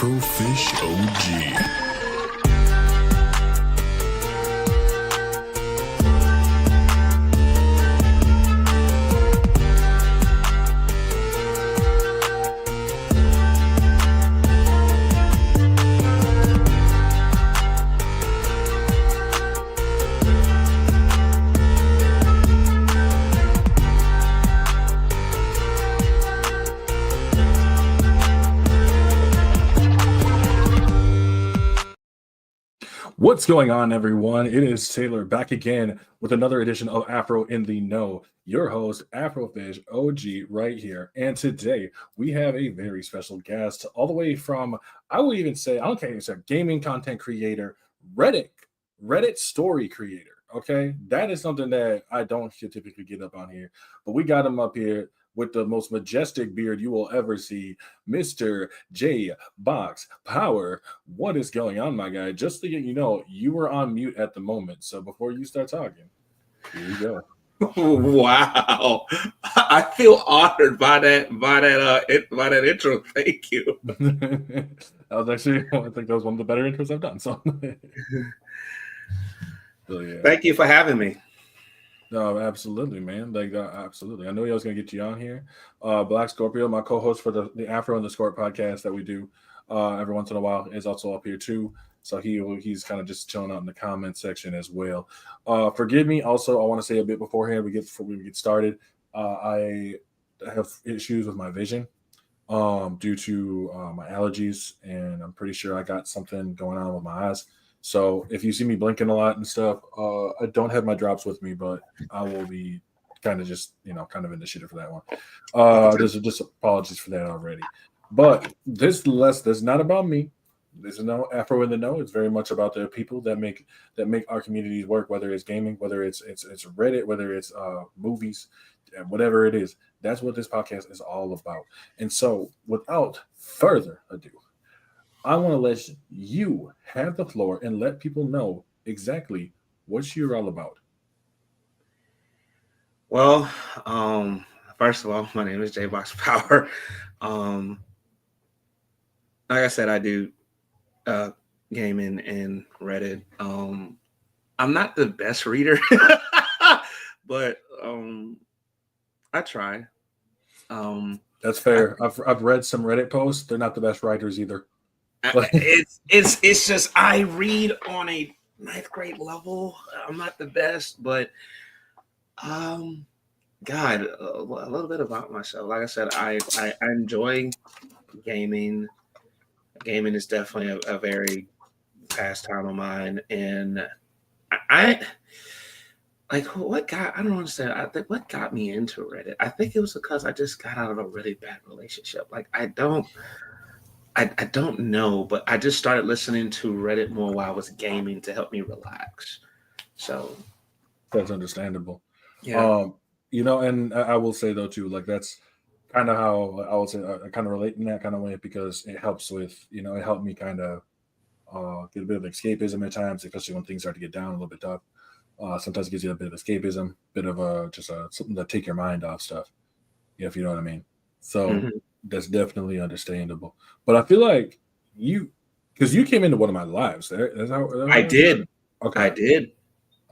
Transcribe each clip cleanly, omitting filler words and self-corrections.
Afrofish OG. What's going on, everyone? It is Taylor back again with another edition of Afro in the Know. Your host, Afrofish OG, right here. And today we have a very special guest, all the way from, I will even say, I don't care, it's a gaming content creator, Reddit story creator. Okay, that is something that I don't typically get up on here, but we got him up here with the most majestic beard you will ever see, Mr. JAYBOXPOWER. What is going on, my guy? Just to get you know, you were on mute at the moment. So before you start talking, here you go. Wow, I feel honored by that intro. Thank you. That was actually, I think that was one of the better intros I've done. So, yeah. Thank you for having me. No, absolutely, man. Like, absolutely. I knew I was going to get you on here. Black Scorpio, my co-host for the Afro and the Scorp podcast that we do every once in a while, is also up here too. So he's kind of just chilling out in the comment section as well. Forgive me. Also, I want to say a bit beforehand before we get started. I have issues with my vision due to my allergies, and I'm pretty sure I got something going on with my eyes. So if you see me blinking a lot and stuff, I don't have my drops with me, but I will be kind of just, kind of in the shitter for that one. There's just apologies for that already. But this is not about me. This is no Afro in the Know. It's very much about the people that make our communities work, whether it's gaming, whether it's Reddit, whether it's movies, whatever it is. That's what this podcast is all about. And so without further ado, I want to let you have the floor and let people know exactly what you're all about. Well, first of all, my name is JAYBOXPOWER. Like I said, I do gaming and Reddit. I'm not the best reader, but I try. That's fair. I've read some Reddit posts. They're not the best writers either. It's just I read on a 9th grade level. I'm not the best, but God, a little bit about myself. Like I said, I enjoy gaming. Gaming is definitely a very pastime of mine, and I like what got I don't understand. I think what got me into Reddit. I think it was because I just got out of a really bad relationship. Like I don't know, but I just started listening to Reddit more while I was gaming to help me relax. So that's understandable. Yeah. And I will say though too, like that's kind of how I would say I kind of relate in that kind of way because it helps with, it helped me kind of get a bit of escapism at times, especially when things start to get down a little bit tough. Sometimes it gives you a bit of escapism, bit of something to take your mind off stuff, if you know what I mean. So that's definitely understandable. But I feel like because you came into one of my lives. I did. Okay. I did.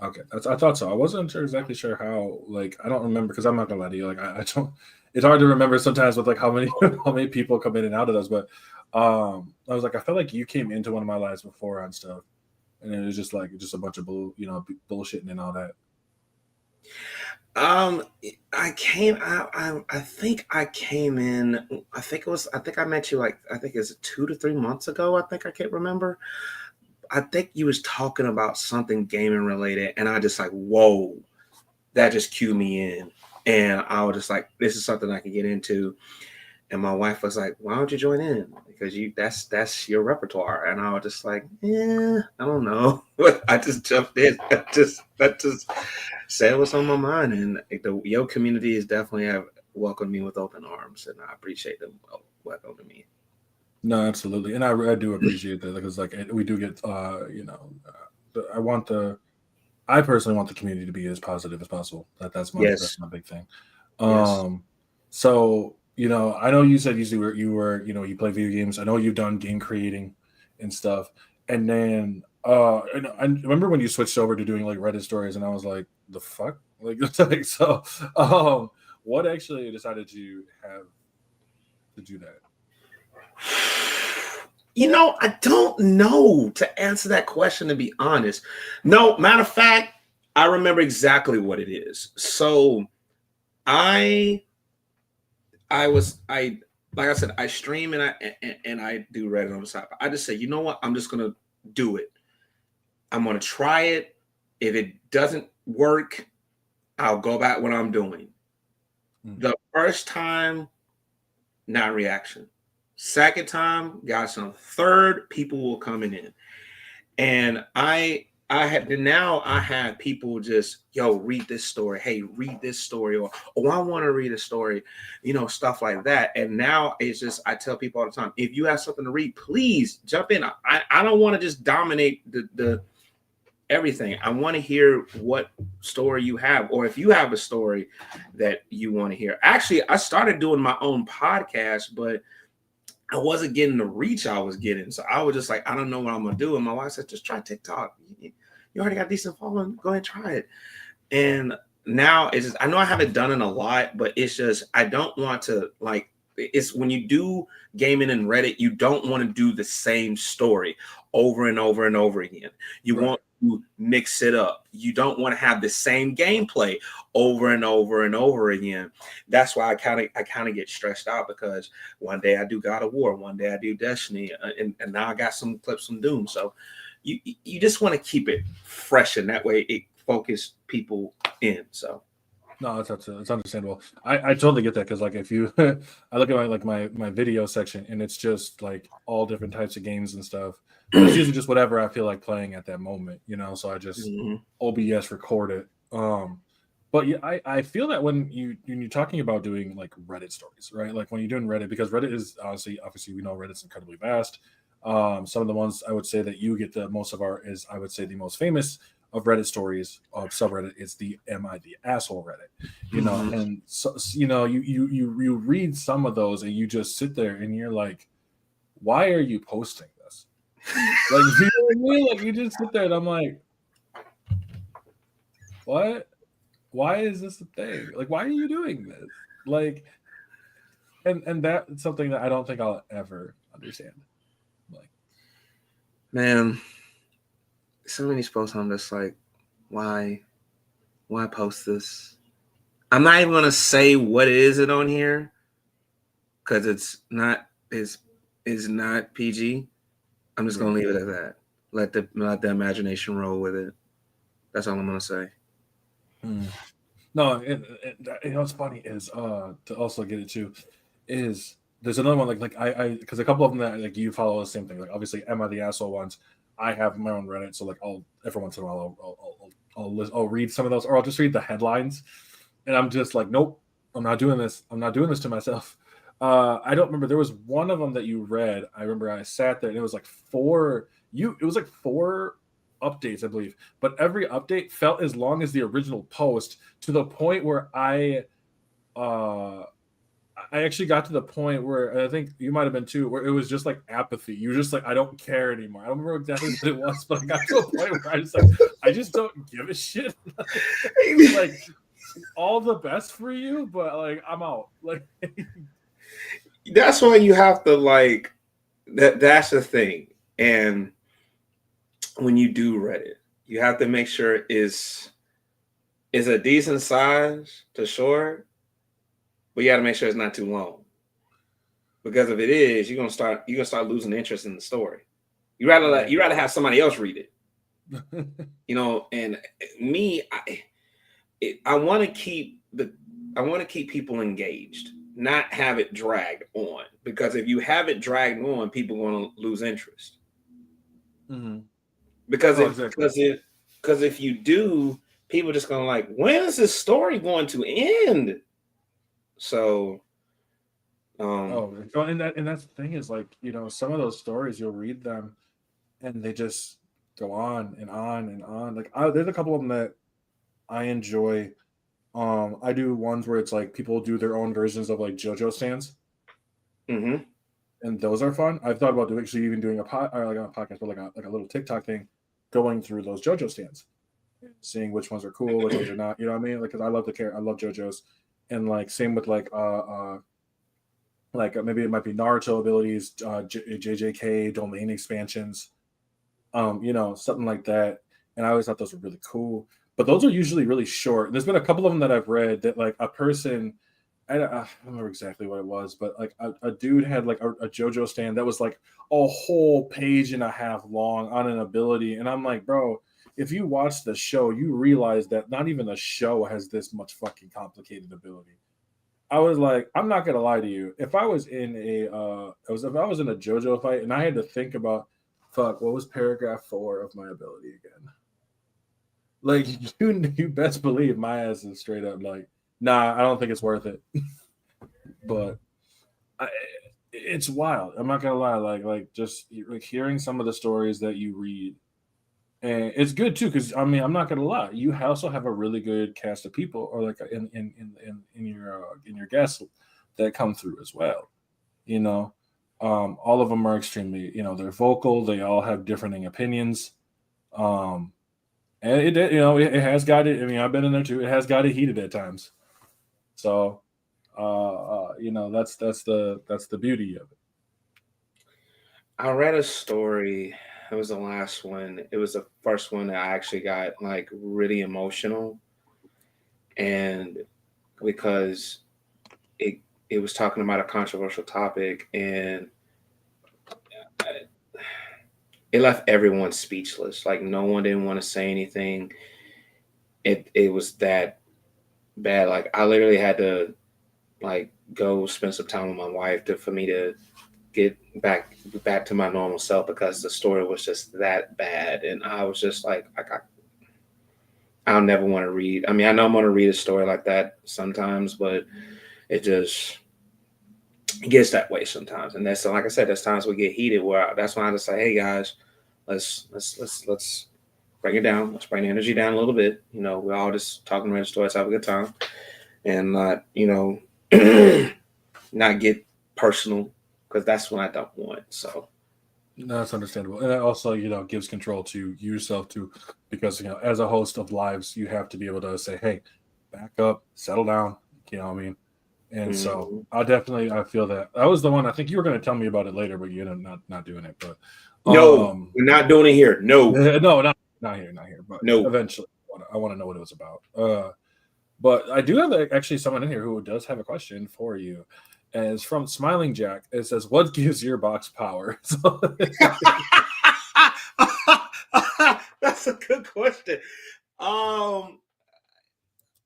Okay, I thought so. I wasn't exactly sure how. Like, I don't remember because I'm not gonna lie to you. Like, I don't. It's hard to remember sometimes with like how many people come in and out of those. But I was like, I felt like you came into one of my lives before on stuff, and it was just a bunch of bullshitting and all that. I came out. I think I came in. I think I met you I think it's 2 to 3 months ago. I think I can't remember. I think you was talking about something gaming related, and I just like, whoa, that just cued me in, and I was just like, this is something I can get into. And my wife was like, why don't you join in? Because that's your repertoire. And I was just like, yeah, I don't know. But I just jumped in. I just said what's on my mind. And your community is definitely have welcomed me with open arms, and I appreciate them welcoming me. No, absolutely, and I do appreciate that because we do get I personally want the community to be as positive as possible. That's my big thing. Yes. So I know you said you play video games. I know you've done game creating and stuff. And then and I remember when you switched over to doing like Reddit stories, and I was like, the fuck? Like, so what actually decided you have to do that? I don't know to answer that question, to be honest. No, matter of fact, I remember exactly what it is. So I I like I said, I stream and I do Reddit on the side. I just say, you know what? I'm just gonna do it. I'm gonna try it. If it doesn't work, I'll go back what I'm doing. The first time, not reaction. Second time, got some. Third, people were coming in, and I had people just, yo, read this story. Hey, read this story, or oh, I want to read a story, stuff like that. And now it's just, I tell people all the time, if you have something to read, please jump in. I don't want to just dominate the everything. I want to hear what story you have, or if you have a story that you want to hear. Actually, I started doing my own podcast, but I wasn't getting the reach I was getting. So I was just like, I don't know what I'm gonna do. And my wife said, just try TikTok. You already got a decent following. Go ahead and try it. And now it's just, I know I haven't done it a lot, but it's just, I don't want to, like, it's when you do gaming and Reddit, you don't want to do the same story over and over and over again. You want to mix it up. You don't want to have the same gameplay over and over and over again. That's why I kind of get stressed out, because one day I do God of War, one day I do Destiny, and now I got some clips from Doom. So you just want to keep it fresh, and that way it focus people in. So No, it's understandable. I totally get that, because like if you I look at my video section, and it's just like all different types of games and stuff. It's usually just whatever I feel like playing at that moment, So I just OBS record it. But yeah, I feel that when you're talking about doing like Reddit stories, right? Like when you're doing Reddit, because Reddit is obviously we know Reddit's incredibly vast. Some of the ones I would say that you get the most of is, I would say, the most famous of Reddit stories of subreddit is the "Am I the Asshole" Reddit, and so you read some of those, and you just sit there and you're like, why are you posting this? Like, you know what I mean? Like, you just sit there and I'm like, what? Why is this a thing? Like, why are you doing this? Like, and that's something that I don't think I'll ever understand. Like, man, so many posts, I'm just like, why post this? I'm not even gonna say what is it on here, because it's not PG. I'm just gonna leave it at that. Let the imagination roll with it. That's all I'm gonna say. No, what's funny is to also get it too is there's another one like I because a couple of them that like you follow the same thing, like obviously Am I the Asshole ones. I have my own Reddit, so like I'll every once in a while I'll read some of those, or I'll just read the headlines, and I'm just like, nope, I'm not doing this. I'm not doing this to myself. I don't remember. There was one of them that you read. I remember I sat there and it was like four updates, I believe, but every update felt as long as the original post, to the point where I actually got to the point where I think you might have been too, where it was just like apathy. You were just like, I don't care anymore. I don't remember exactly what it was, but I got to a point where I just don't give a shit. Like, all the best for you, but like, I'm out. Like, that's why you have to, like, that's the thing. And when you do Reddit, you have to make sure it's a decent size to short, but you got to make sure it's not too long. Because if it is, you're gonna start losing interest in the story. You rather have somebody else read it. And me, I want to keep people engaged, not have it dragged on. Because if you have it dragged on, people are going to lose interest. Mm-hmm. Because if you do, people are just going to like, when is this story going to end? So, and that's the thing is, like, some of those stories, you'll read them and they just go on and on and on. Like, there's a couple of them that I enjoy I do ones where it's like people do their own versions of like JoJo stands, Mm-hmm. and those are fun. I've thought about doing actually even doing a or like a podcast, but like a little TikTok thing, going through those JoJo stands, seeing which ones are cool, which ones are not. You know what I mean? Like, 'cause I love the care, I love JoJo's, and like same with like maybe it might be Naruto abilities, JJK domain expansions, you know, something like that. And I always thought those were really cool. But those are usually really short. There's been a couple of them that I've read that like a person, I don't remember exactly what it was, but like a dude had like a JoJo stand that was like a whole page and a half long on an ability. And I'm like, bro, if you watch the show, you realize that not even the show has this much fucking complicated ability. I was like, I'm not gonna lie to you. If I was in if I was in a JoJo fight and I had to think about, fuck, what was paragraph 4 of my ability again? Like you best believe my ass is straight up like, nah, I don't think it's worth it. But I, it's wild. I'm not gonna lie. Like just like hearing some of the stories that you read, and it's good too because I mean I'm not gonna lie. You also have a really good cast of people, or like in your guests that come through as well. You know, all of them are extremely, you know, they're vocal. They all have differing opinions. Um, and you know, it has got it. I mean, I've been in there too. It has got it heated at times. So, you know, that's the beauty of it. I read a story. It was the last one. It was the first one that I actually got like really emotional, and because it it was talking about a controversial topic, and it left everyone speechless. Like no one didn't want to say anything. It was that bad. Like I literally had to like go spend some time with my wife to for me to get back to my normal self because the story was just that bad, and I was just like I'll never want to read. I mean, I know I'm going to read a story like that sometimes, but it just it gets that way sometimes. And that's like I said, there's times we get heated. Where that's when I just say, hey guys, let's bring it down. Let's bring the energy down a little bit. You know, we're all just talking about the story, let's have a good time, and not not get personal because that's what I don't want. So No, that's understandable, and that also, you know, gives control to yourself too, because you know, as a host of lives, you have to be able to say, "Hey, back up, settle down." You know what I mean? And so, mhm. I feel that that was the one. I think you were going to tell me about it later, but you ended up not doing it. But No, we're not doing it here. No, no, not here, not here. But no. eventually, I want to know what it was about. But I do have actually someone in here who does have a question for you. And it's from Smiling Jack. It says, "What gives your box power?" So, That's a good question. Um,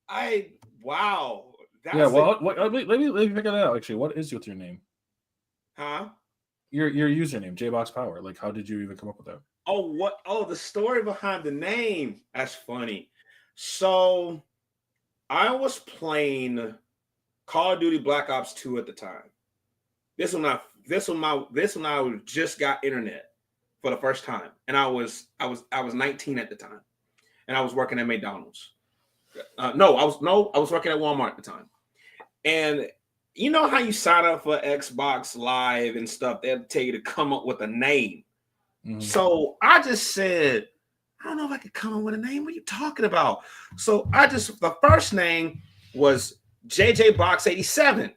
I wow, yeah, that's a well, let me figure that out. Actually, what is with your name? huh? Your username, JBoxPower. Like, how did you even come up with that? Oh, what? Oh, the story behind the name. That's funny. So I was playing Call of Duty Black Ops 2 at the time. This one I just got internet for the first time, and I was 19 at the time, and I was working at McDonald's. No, I was working at Walmart at the time. And you know how you sign up for Xbox Live and stuff? They'll tell you to come up with a name. Hmm. So I just said, I don't know if I could come up with a name. What are you talking about? So the first name was JJ Box 87.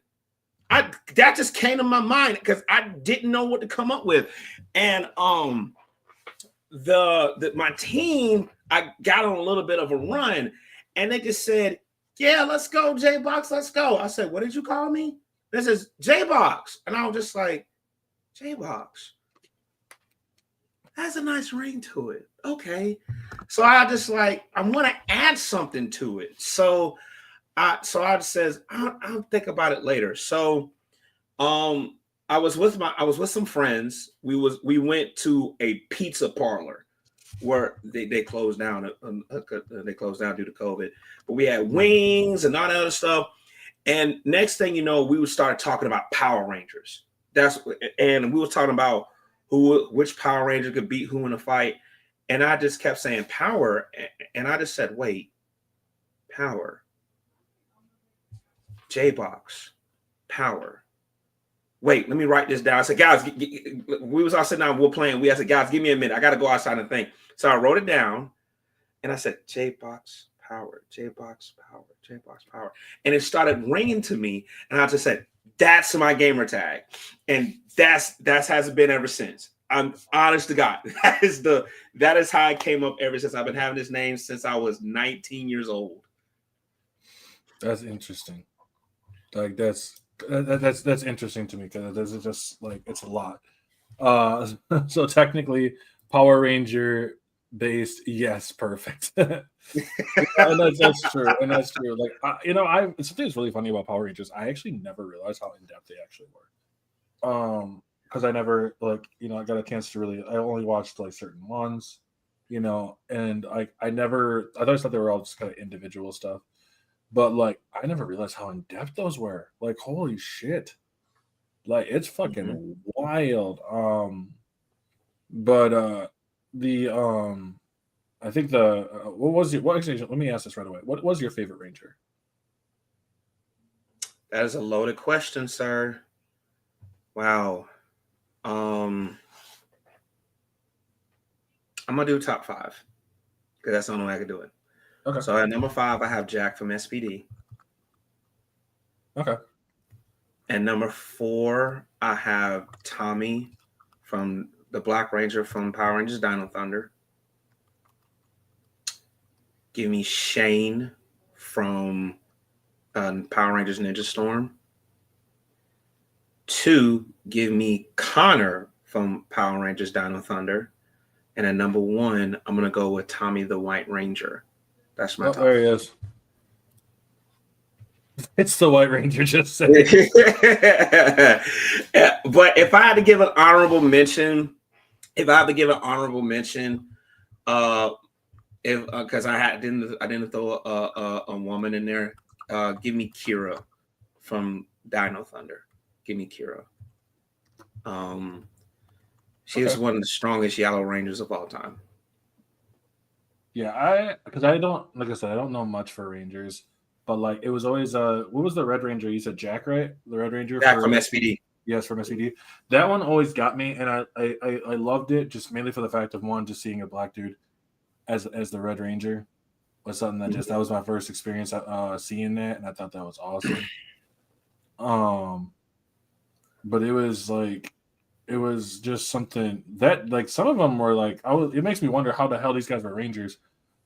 That just came to my mind because I didn't know what to come up with. And my team, I got on a little bit of a run, and they just said, "Yeah, let's go, J Box, let's go." I said, "What did you call me?" This is J Box, and I was just like, "J Box, has a nice ring to it." Okay, so I just like I want to add something to it. So I says I'll think about it later. So um I was with some friends. We went to a pizza parlor where they closed down. They closed down due to COVID. But we had wings and all that other stuff. And next thing you know, we would start talking about Power Rangers. And we were talking about which Power Ranger could beat who in a fight. And I just kept saying power, and I just said, wait, power. J-Box Power. Wait, let me write this down. I said, guys, we was all sitting down, we're playing. I said, guys, give me a minute. I got to go outside and think. So I wrote it down, and I said, J-Box Power, J-Box Power, J-Box Power. And it started ringing to me, and I just said, that's my gamer tag. And that's hasn't been ever since. I'm honest to God. That is how I came up ever since. I've been having this name since I was 19 years old. That's interesting. Like that's interesting to me because this is just like it's a lot. So technically, Power Ranger based, yes, perfect. And that's true, and that's true. Like something that's really funny about Power Rangers. I actually never realized how in depth they actually were. Because I never I got a chance to really. I only watched like certain ones, and I always thought they were all just kind of individual stuff. But like I never realized how in depth those were. Like holy shit. Like it's fucking wild. But I think actually let me ask this right away. What was your favorite Ranger? That is a loaded question, sir. Wow. I'm gonna do top 5 because that's the only way I can do it. Okay. So at number 5, I have Jack from SPD. Okay. And number 4, I have Tommy from the Black Ranger from Power Rangers Dino Thunder. Give me Shane from Power Rangers Ninja Storm. 2, give me Connor from Power Rangers Dino Thunder. And at number 1, I'm going to go with Tommy the White Ranger. That's my top. There he is. It's the White Ranger, just saying. But if I had to give an honorable mention, because I didn't throw a woman in there, give me Kira from Dino Thunder. Give me Kira. She is one of the strongest Yellow Rangers of all time. Yeah, I don't know much for Rangers, but like it was always what was the Red Ranger? You said Jack, right? The Red Ranger Jack from SPD. Yes, from SPD. That one always got me, and I loved it just mainly for the fact of one, just seeing a black dude as the Red Ranger was something that was my first experience seeing that, and I thought that was awesome. But it was just something that like some of them were like it makes me wonder how the hell these guys were Rangers,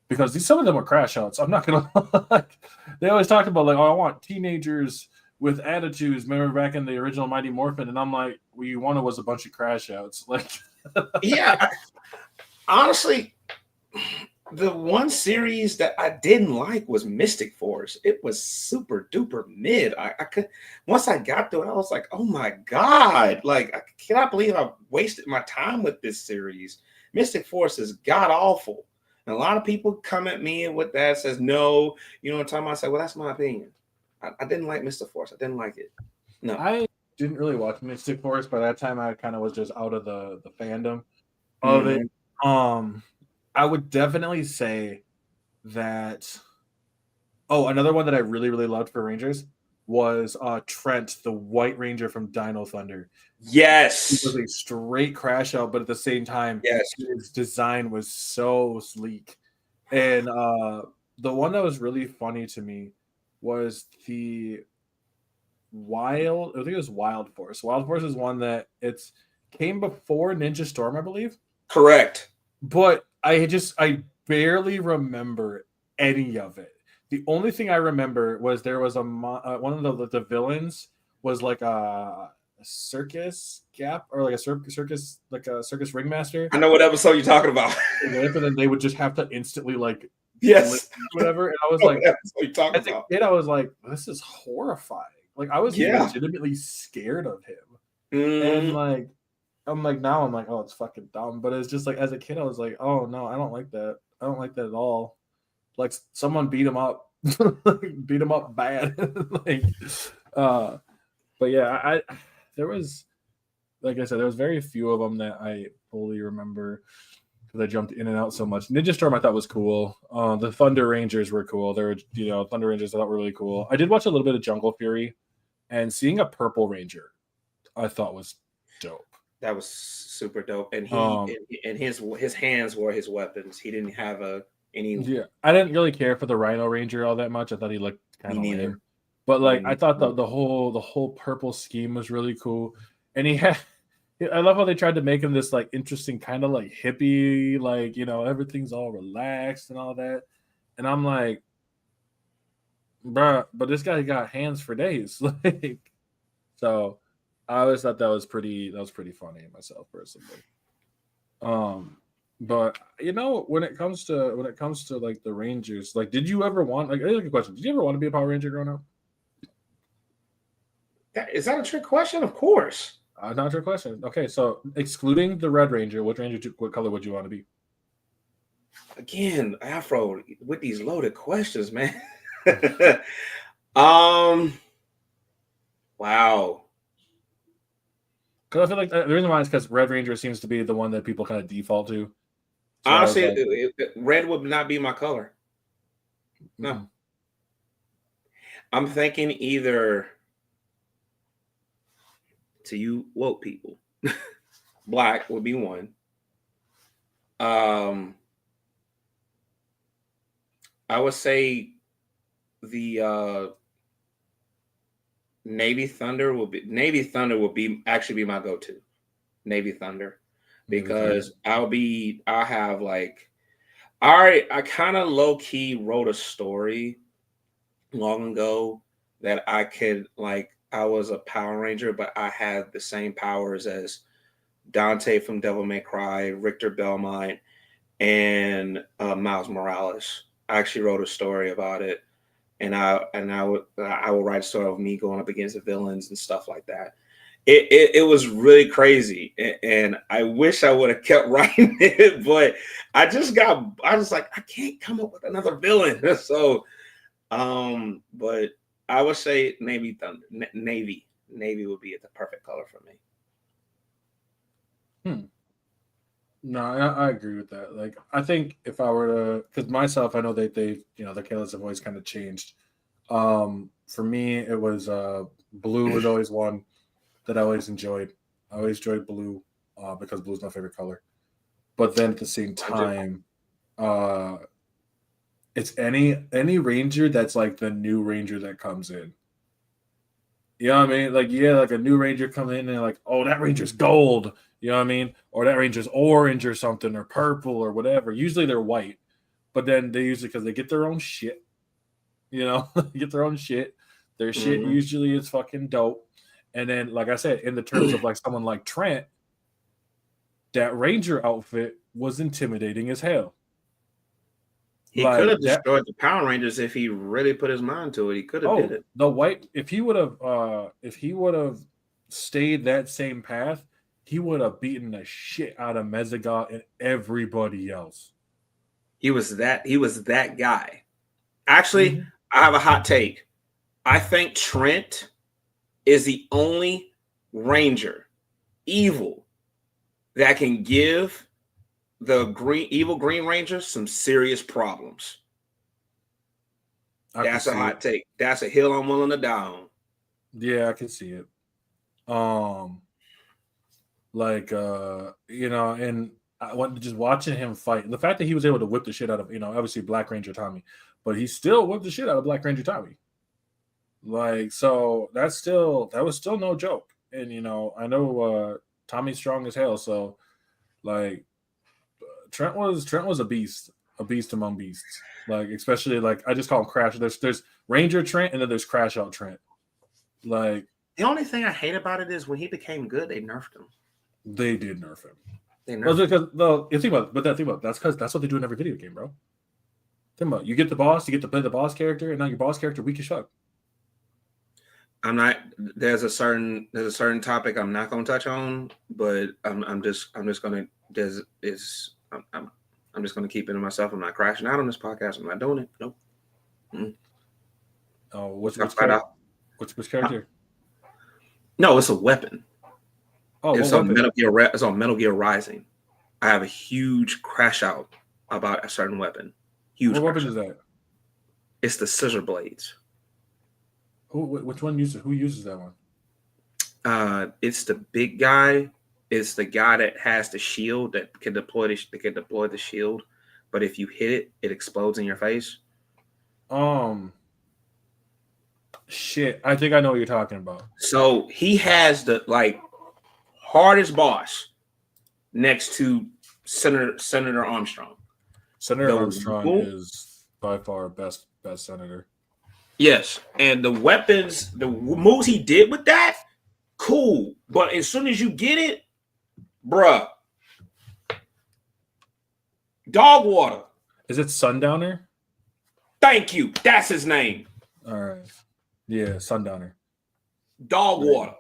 because some of them were crash outs. I'm not gonna like they always talked about like, oh, I want teenagers with attitudes. Remember back in the original Mighty Morphin, and I'm like, what you wanted was a bunch of crash outs. Like yeah. Honestly, the one series that I didn't like was Mystic Force. It was super duper mid. I could once I got through it, I was like, oh my God. Like I cannot believe I wasted my time with this series. Mystic Force is god awful. And a lot of people come at me with that, says no, you know what I'm talking about? I say, well, that's my opinion. I didn't like Mystic Force. I didn't like it. No. I didn't really watch Mystic Force. By that time I kind of was just out of the fandom of it. I would definitely say that. Oh, another one that I really, really loved for Rangers was Trent, the White Ranger from Dino Thunder. Yes. He was a straight crash out, but at the same time, his design was so sleek. And the one that was really funny to me was the I think it was Wild Force. Wild Force is one that came before Ninja Storm, I believe. Correct. But I barely remember any of it. The only thing I remember was there was one of the villains was like a circus gap or like a circus ringmaster. I know what episode you're talking about. And then they would just have to instantly like whatever. And I was like, as a kid, I was like, this is horrifying. Like I was legitimately scared of him. And like I'm like now I'm like, oh, it's fucking dumb. But it's just like as a kid, I was like, oh no, I don't like that. I don't like that at all. Like someone beat him up, beat him up bad. But yeah, there was, like I said, there was very few of them that I fully remember. because I jumped in and out so much. Ninja Storm I thought was cool. The Thunder Rangers were cool. They were, Thunder Rangers I thought were really cool. I did watch a little bit of Jungle Fury, and seeing a Purple Ranger, I thought was dope. That was super dope. And his hands were his weapons. He didn't have any. Yeah, I didn't really care for the Rhino Ranger all that much. I thought he looked kind of lame. But like, I thought the whole purple scheme was really cool, and he had. I love how they tried to make him this like interesting kind of like hippie, like everything's all relaxed and all that, and I'm like, bruh, but this guy got hands for days, like. So, I always thought that was pretty funny myself personally. But when it comes to like the Rangers, like, did you ever want like? Here's a question: did you ever want to be a Power Ranger growing up? Is that a trick question? Of course. Not a trick question. Okay, so excluding the Red Ranger, what color would you want to be? Again, Afro with these loaded questions, man. Wow. Because I feel like the reason why is because Red Ranger seems to be the one that people kind of default to. So honestly, red would not be my color. No. Mm-hmm. I'm thinking either, to you woke people, black would be one. I would say the Navy Thunder will be actually be my go-to. Navy Thunder. Because I kind of low-key wrote a story long ago that I was a Power Ranger, but I had the same powers as Dante from Devil May Cry, Richter Belmont, and Miles Morales. I actually wrote a story about it, and I will write a story of me going up against the villains and stuff like that. It was really crazy, and I wish I would have kept writing it, but I was like, I can't come up with another villain. So, but I would say Navy Thunder, Navy would be the perfect color for me. No, I agree with that. Like, I think if I were to, because myself, I know they the colors have always kind of changed. For me, it was blue was always one that I always enjoyed. I always enjoyed blue because blue is my favorite color. But then at the same time, it's any Ranger that's like the new Ranger that comes in. You know what I mean? Like, like a new Ranger come in and like, oh, that Ranger's gold. You know what I mean? Or that Ranger's orange or something, or purple or whatever. Usually they're white, but then they usually, because they get their own shit. Get their own shit. Their shit usually is fucking dope. And then, like I said, in the terms of like someone like Trent, that Ranger outfit was intimidating as hell. He could have destroyed the Power Rangers if he really put his mind to it. He could have did it. The white, if he would have stayed that same path, he would have beaten the shit out of Mezagot and everybody else. He was that guy. Actually, I have a hot take. I think Trent is the only Ranger, evil, that can give the evil Green Ranger some serious problems. That's a hot take. That's a hill I'm willing to die on. Yeah, I can see it. And I went just watching him fight. The fact that he was able to whip the shit out of, obviously Black Ranger Tommy, but he still whipped the shit out of Black Ranger Tommy. Like, so that was still no joke. And I know Tommy's strong as hell, so like Trent was a beast among beasts. Like, especially like I just call him Crash. There's Ranger Trent and then there's Crash Out Trent. Like, the only thing I hate about it is when he became good, they nerfed him. They did nerf him. That's because that's what they do in every video game, bro. Think about it. You get the boss, you get to play the boss character, and now your boss character weak as fuck. There's a certain topic I'm not gonna touch on, but I'm just gonna keep it to myself. I'm not crashing out on this podcast. I'm not doing it. Nope. Mm-hmm. Oh, which character? No, it's a weapon. Oh, it's on Metal Gear Rising. I have a huge crash out about a certain weapon. Huge. What weapon crash is out. that? It's the scissor blades. Which one uses? Who uses that one? It's the big guy. It's the guy that has the shield that can deploy the shield. But if you hit it, it explodes in your face. Shit. I think I know what you're talking about. So he has the hardest boss next to Senator Armstrong. Senator Armstrong is by far best senator. Yes, and the weapons, the moves he did with that, cool. But as soon as you get it, bruh, dog water. Is it Sundowner? Thank you. That's his name. All right. Yeah, Sundowner. Dog water.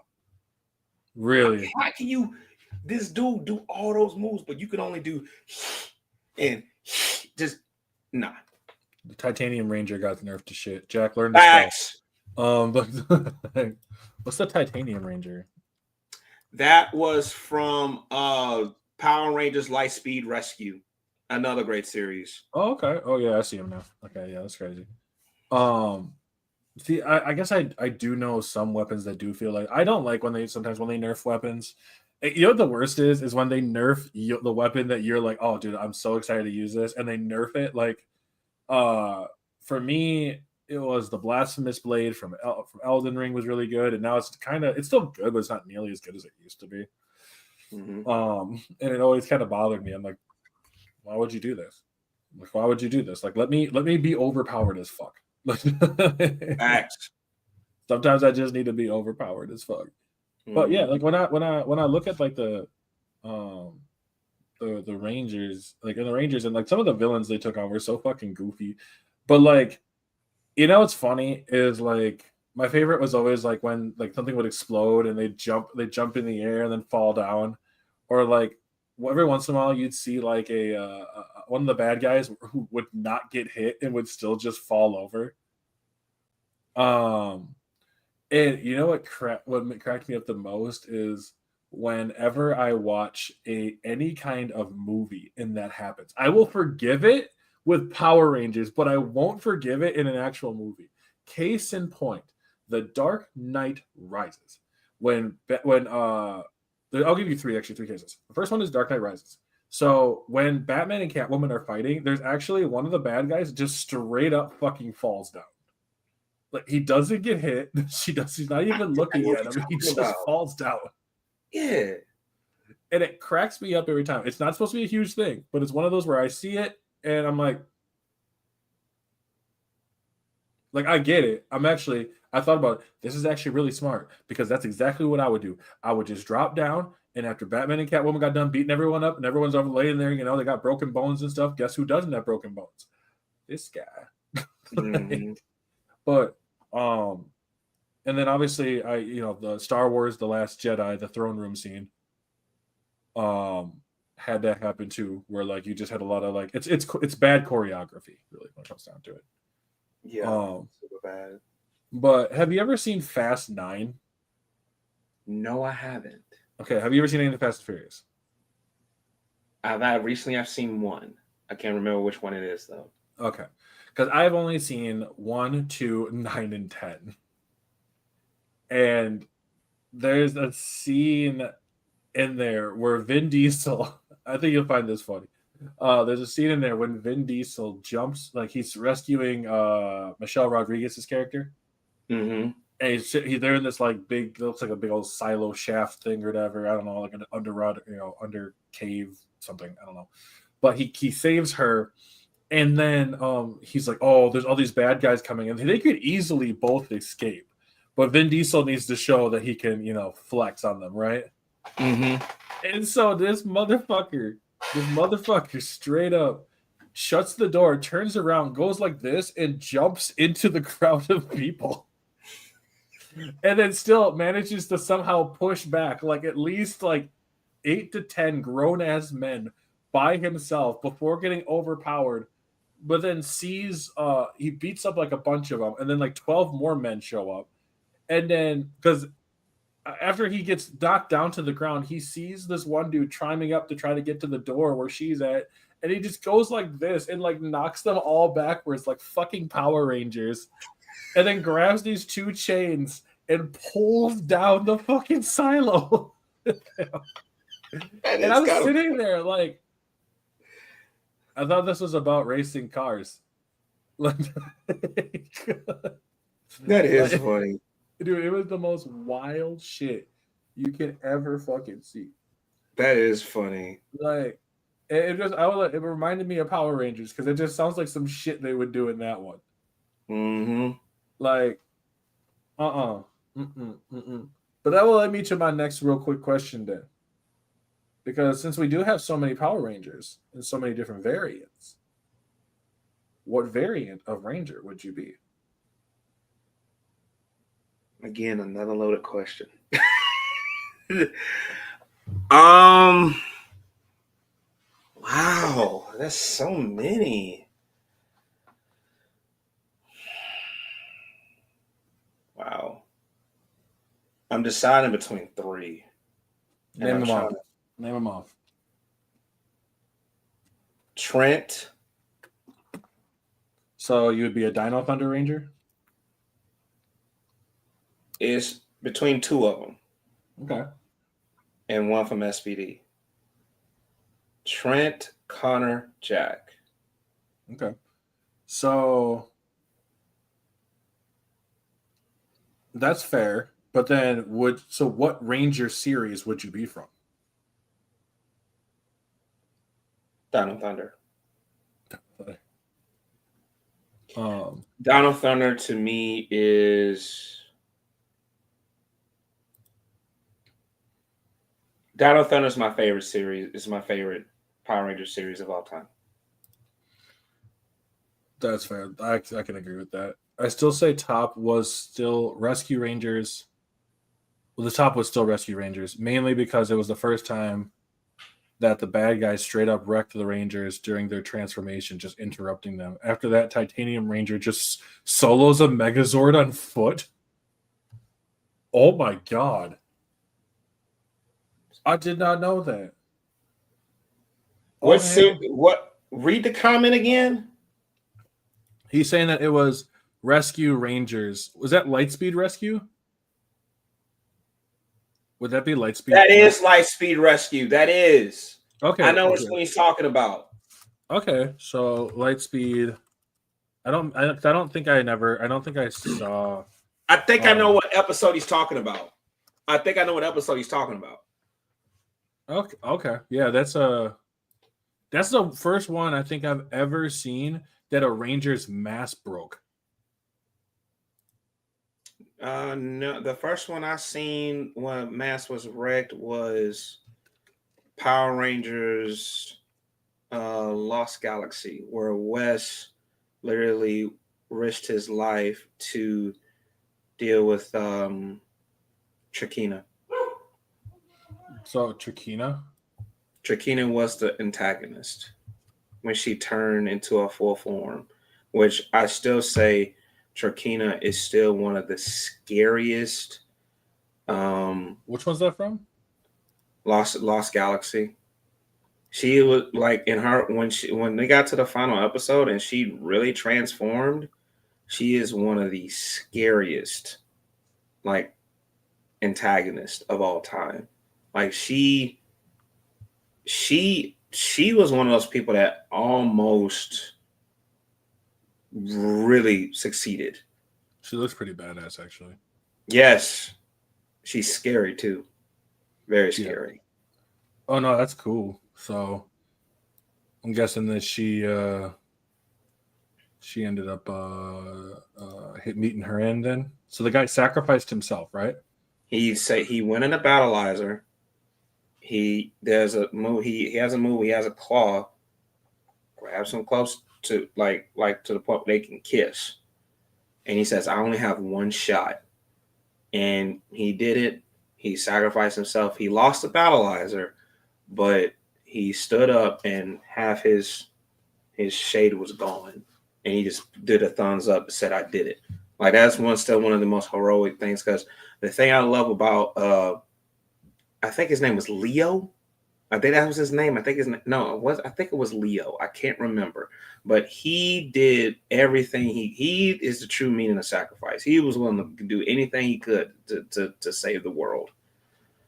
Really? How can you, this dude, do all those moves, but you can only do and just nah. The Titanium Ranger got nerfed to shit. Jack learned Facts. But what's the Titanium Ranger? That was from Power Rangers Lightspeed Rescue, another great series. Oh, okay. Oh yeah, I see him now. Okay, yeah, that's crazy. See, I guess I do know some weapons that do feel like I don't like when they nerf weapons. You know what the worst is when they nerf the weapon that you're like, oh dude, I'm so excited to use this, and they nerf it. Like, for me, it was the Blasphemous Blade from Elden Ring was really good, and now it's still good, but it's not nearly as good as it used to be. Mm-hmm. And it always kind of bothered me. I'm like, why would you do this? Like, why would you do this? Like, let me be overpowered as fuck. Facts. Sometimes I just need to be overpowered as fuck. Mm-hmm. But yeah, like when I look at like the Rangers, like in the Rangers, and like some of the villains they took on were so fucking goofy. But like, you know what's funny is like my favorite was always like when like something would explode and they jump in the air and then fall down, or like every once in a while you'd see like a one of the bad guys who would not get hit and would still just fall over. And you know what cracked me up the most is whenever I watch any kind of movie and that happens, I will forgive it with Power Rangers, but I won't forgive it in an actual movie. Case in point, The Dark Knight Rises. I'll give you three cases. The first one is Dark Knight Rises. So when Batman and Catwoman are fighting, there's actually one of the bad guys just straight up fucking falls down. Like, he doesn't get hit. He's not even looking at him. He just falls down. Yeah. And it cracks me up every time. It's not supposed to be a huge thing, but it's one of those where I see it and I'm like, I get it. I thought about it. This is actually really smart because that's exactly what I would do. I would just drop down, and after Batman and Catwoman got done beating everyone up and everyone's over laying there, they got broken bones and stuff. Guess who doesn't have broken bones? This guy. Mm-hmm. But and then obviously the Star Wars The Last Jedi, the throne room scene had that happen too, where like you just had a lot of like it's bad choreography really when it comes down to it. Yeah, super bad. But have you ever seen Fast 9? No, I haven't. Okay, have you ever seen any of the Fast and Furious? I've seen one. I can't remember which one it is though. Okay, because I've only seen 1, 2, 9, and 10. And there's a scene in there where Vin Diesel, I think you'll find this funny. There's a scene in there when Vin Diesel jumps, like he's rescuing Michelle Rodriguez's character. Mm-hmm. And they're in this like looks like a big old silo shaft thing or whatever. I don't know, like an under cave something. I don't know. But he saves her. And then he's like, oh, there's all these bad guys coming in. They could easily both escape. But Vin Diesel needs to show that he can, flex on them, right? Mm-hmm. And so this motherfucker straight up shuts the door, turns around, goes like this, and jumps into the crowd of people. And then still manages to somehow push back like at least like 8 to 10 grown-ass men by himself before getting overpowered. But then he beats up like a bunch of them, and then like 12 more men show up. And then, because after he gets knocked down to the ground, he sees this one dude climbing up to try to get to the door where she's at, and he just goes like this and like knocks them all backwards like fucking Power Rangers, and then grabs these two chains and pulls down the fucking silo. And I'm sitting there like, I thought this was about racing cars. That is funny. Dude, it was the most wild shit you can ever fucking see. That is funny. Like, it reminded me of Power Rangers because it just sounds like some shit they would do in that one. Mm-hmm. Like, mm-mm, mm-mm. But that will lead me to my next real quick question then. Because since we do have so many Power Rangers and so many different variants, what variant of Ranger would you be? Again, another loaded question. Wow, that's so many. Wow. I'm deciding between three. Name them off. Name them off. Trent. So you would be a Dino Thunder Ranger? Is between two of them. Okay. And one from SPD. Trent, Connor, Jack. Okay. So that's fair. But then what Ranger series would you be from? Dino Thunder. Um, Dino Thunder to me is Dino Thunder is my favorite series. It's my favorite Power Ranger series of all time. That's fair. I can agree with that. I still say top was still Rescue Rangers. Well, the top was still Rescue Rangers, mainly because it was the first time that the bad guys straight up wrecked the Rangers during their transformation, just interrupting them. After that, Titanium Ranger just solos a Megazord on foot. Oh my god. I did not know that. What? Read the comment again. He's saying that it was Rescue Rangers. Was that Lightspeed Rescue? Would that be Lightspeed? That is Lightspeed Rescue. That is. Okay. I know what he's talking about. Okay, so Lightspeed. I don't think I saw. I think I know what episode he's talking about. Okay. Yeah, that's the first one I think I've ever seen that a Ranger's mask broke. No, the first one I seen when mask was wrecked was Power Rangers Lost Galaxy, where Wes literally risked his life to deal with Trakina. So Trakina was the antagonist when she turned into a full form, which I still say Trakina is still one of the scariest. Which one's that from? Lost Galaxy. She was like in her when they got to the final episode and she really transformed. She is one of the scariest, like, antagonists of all time. Like she was one of those people that almost really succeeded. She looks pretty badass, actually. Yes, she's scary too. Very scary. Yeah. Oh no, that's cool. So I'm guessing that she ended up meeting her end then. So the guy sacrificed himself, right? He went in a battleizer. He has a move. He has a claw. Grabs him close to like to the point where they can kiss. And he says, I only have one shot. And he did it. He sacrificed himself. He lost the battleizer, but he stood up and half his shade was gone. And he just did a thumbs up and said, I did it. Like, that's still one of the most heroic things, because The thing I love about I think his name was Leo. I think that was his name. I think his name, no, it was. I think it was Leo. I can't remember, but he did everything. He is the true meaning of sacrifice. He was willing to do anything he could to save the world.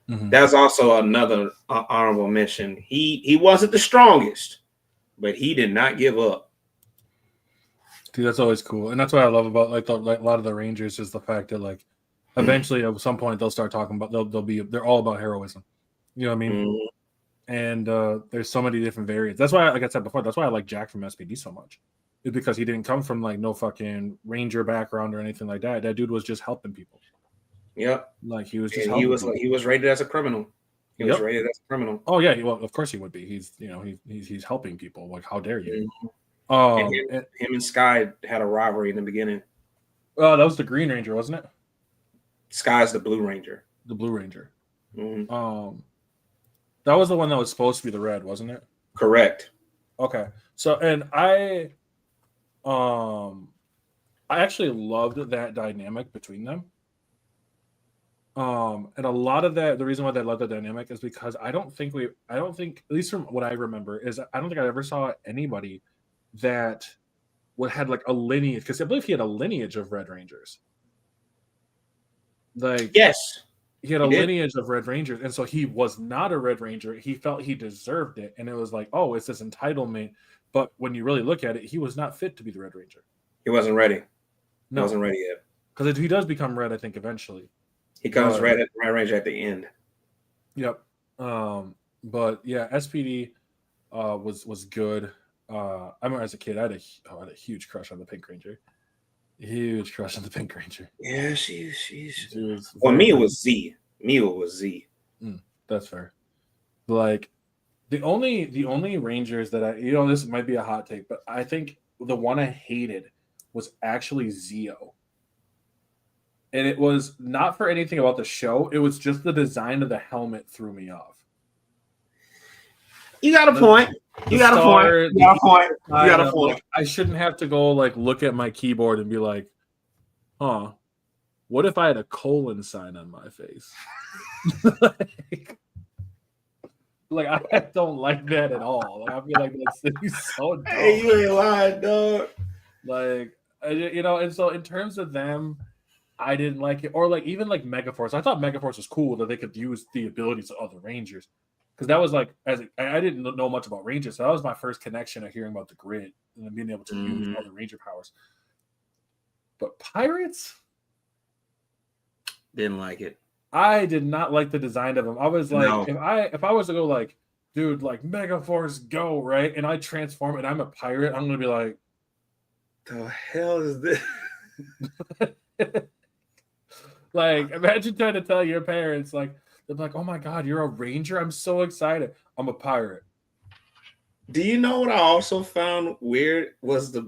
Mm-hmm. That's also another honorable mention. He wasn't the strongest, but he did not give up. Dude, that's always cool, and that's what I love about like a lot of the Rangers is the fact that like eventually at some point they'll start talking about they're all about heroism. You know what I mean? Mm-hmm. And there's so many different variants. That's why, like I said before, that's why I like Jack from SPD so much. It's because he didn't come from like no fucking Ranger background or anything like that. That dude was just helping people. Yep. Like he was just And helping he was rated as a criminal. He was rated as a criminal. Oh yeah, well of course he would be. He's he's helping people. Like how dare you? Mm-hmm. Him and Sky had a rivalry in the beginning. That was the Green Ranger, wasn't it? Sky's the Blue Ranger. The Blue Ranger. Mm-hmm. That was the one that was supposed to be the red, wasn't it? Correct. Okay. So, and I actually loved that dynamic between them. And a lot of that, the reason why they love the dynamic is because I don't think, at least from what I remember, is I don't think I ever saw anybody that had like a lineage, because I believe he had a lineage of Red Rangers. Like, yes. He had a lineage of Red Rangers, and so he was not a Red Ranger. He felt he deserved it, and it was like, oh, it's this entitlement. But when you really look at it, he was not fit to be the Red Ranger. He wasn't ready. No. He wasn't ready yet. Because he does become Red, I think, eventually. He comes Red Ranger at the end. Yep. But yeah, SPD was good. I remember as a kid, I had a huge crush on the Pink Ranger. Huge crush on the Pink Ranger. Yeah, she's. Well, Mia was Z. That's fair. Like the only Rangers that this might be a hot take, but I think the one I hated was actually Zeo. And it was not for anything about the show. It was just the design of the helmet threw me off. You got a point. You got a point. I shouldn't have to go like look at my keyboard and be like, huh, what if I had a colon sign on my face? like I don't like that at all. Like, I feel like that's so dumb. Hey, you ain't lying, dog. Like, and so in terms of them, I didn't like it. Or like even like Megaforce. I thought Megaforce was cool that they could use the abilities of other Rangers. Because that was like, I didn't know much about Rangers, so that was my first connection of hearing about the grid and then being able to use other Ranger powers. But Pirates? Didn't like it. I did not like the design of them. I was like, if I was to go like, dude, like Megaforce go, right? And I transform and I'm a pirate, I'm gonna be like, the hell is this? Like, imagine trying to tell your parents, like, they're like, oh my God, you're a Ranger? I'm so excited. I'm a pirate. Do you know what I also found weird was the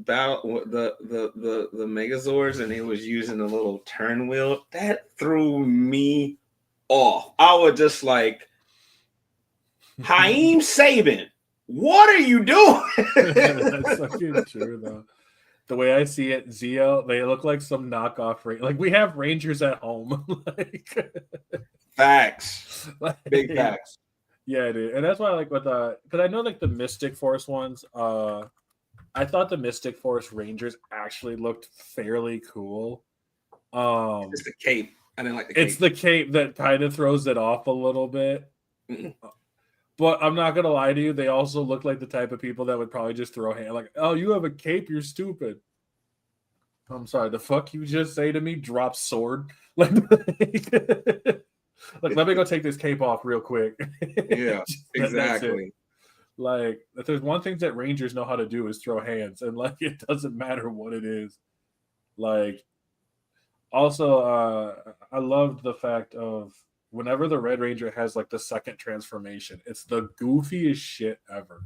Megazords, and it was using the little turn wheel. That threw me off. I was just like, Haim Sabin, what are you doing? That's fucking true, though. The way I see it, Zeo, they look like some knockoff. Like, we have Rangers at home. Like, facts. Big facts. Yeah, dude. And that's why I like with because I know like the Mystic Force ones, I thought the Mystic Force Rangers actually looked fairly cool. It's the cape. I didn't like the cape. It's the cape that kind of throws it off a little bit. But I'm not gonna lie to you, they also look like the type of people that would probably just throw hand like, oh, you have a cape, you're stupid. I'm sorry, the fuck you just say to me? Drop sword. Like like, let me go take this cape off real quick. Yeah, exactly. Like, if there's one thing that Rangers know how to do is throw hands, and like it doesn't matter what it is. Like, also, I loved the fact of whenever the Red Ranger has like the second transformation, it's the goofiest shit ever.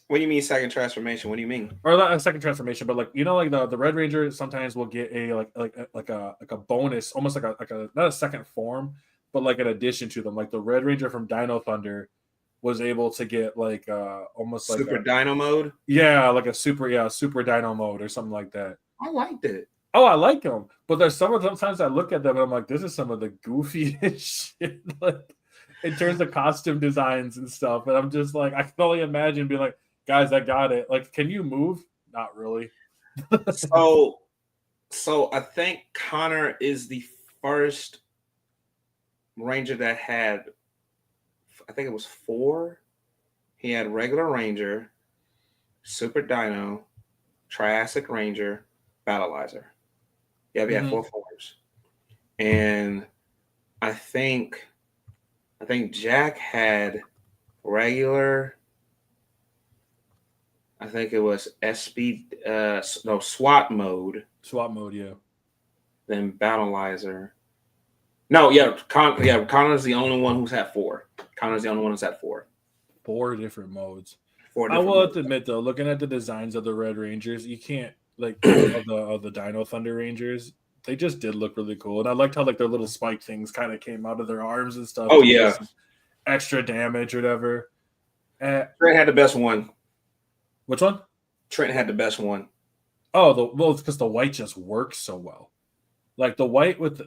What do you mean second transformation? What do you mean? Or not a second transformation, but like like the Red Ranger sometimes will get a like a bonus, almost like a not a second form, but like an addition to them. Like the Red Ranger from Dino Thunder was able to get like almost like super Dino mode. Yeah, like a super Dino mode or something like that. I liked it. Oh, I like them, but there's sometimes I look at them and I'm like, this is some of the goofiest shit, like in terms of costume designs and stuff. And I'm just like, I can only imagine being like, guys, I got it. Like, can you move? Not really. So, so I think Connor is the first Ranger that had, I think it was 4. He had regular Ranger, Super Dino, Triassic Ranger, Battleizer. Yeah, we had 4 forms. And I think Jack had regular. I think it was SB SWAT mode. SWAT mode, yeah. Then Battleizer. No, yeah, Connor's the only one who's had 4. Connor's the only one who's had 4. 4 different modes. 4 I different will have modes. to admit though, looking at the designs of the Red Rangers, you can't like of the Dino Thunder Rangers. They just did look really cool, and I liked how like their little spike things kind of came out of their arms and stuff. Oh yeah, extra damage or whatever. Trent had the best one. Which one? Trent had the best one. Oh, well, it's because the white just works so well. Like the white with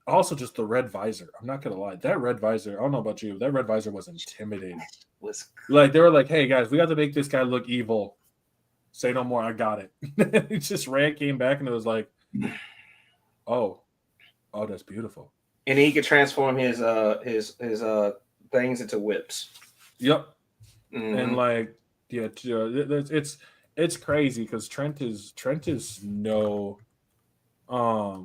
also just the red visor. I'm not gonna lie, that red visor. I don't know about you. That red visor was intimidating. Like they were like, "Hey guys, we got to make this guy look evil. Say no more. I got it." It just came back, and it was like, "Oh, that's beautiful." And he could transform his things into whips. Yep. Mm-hmm. And like, yeah, it's crazy because Trent is no. I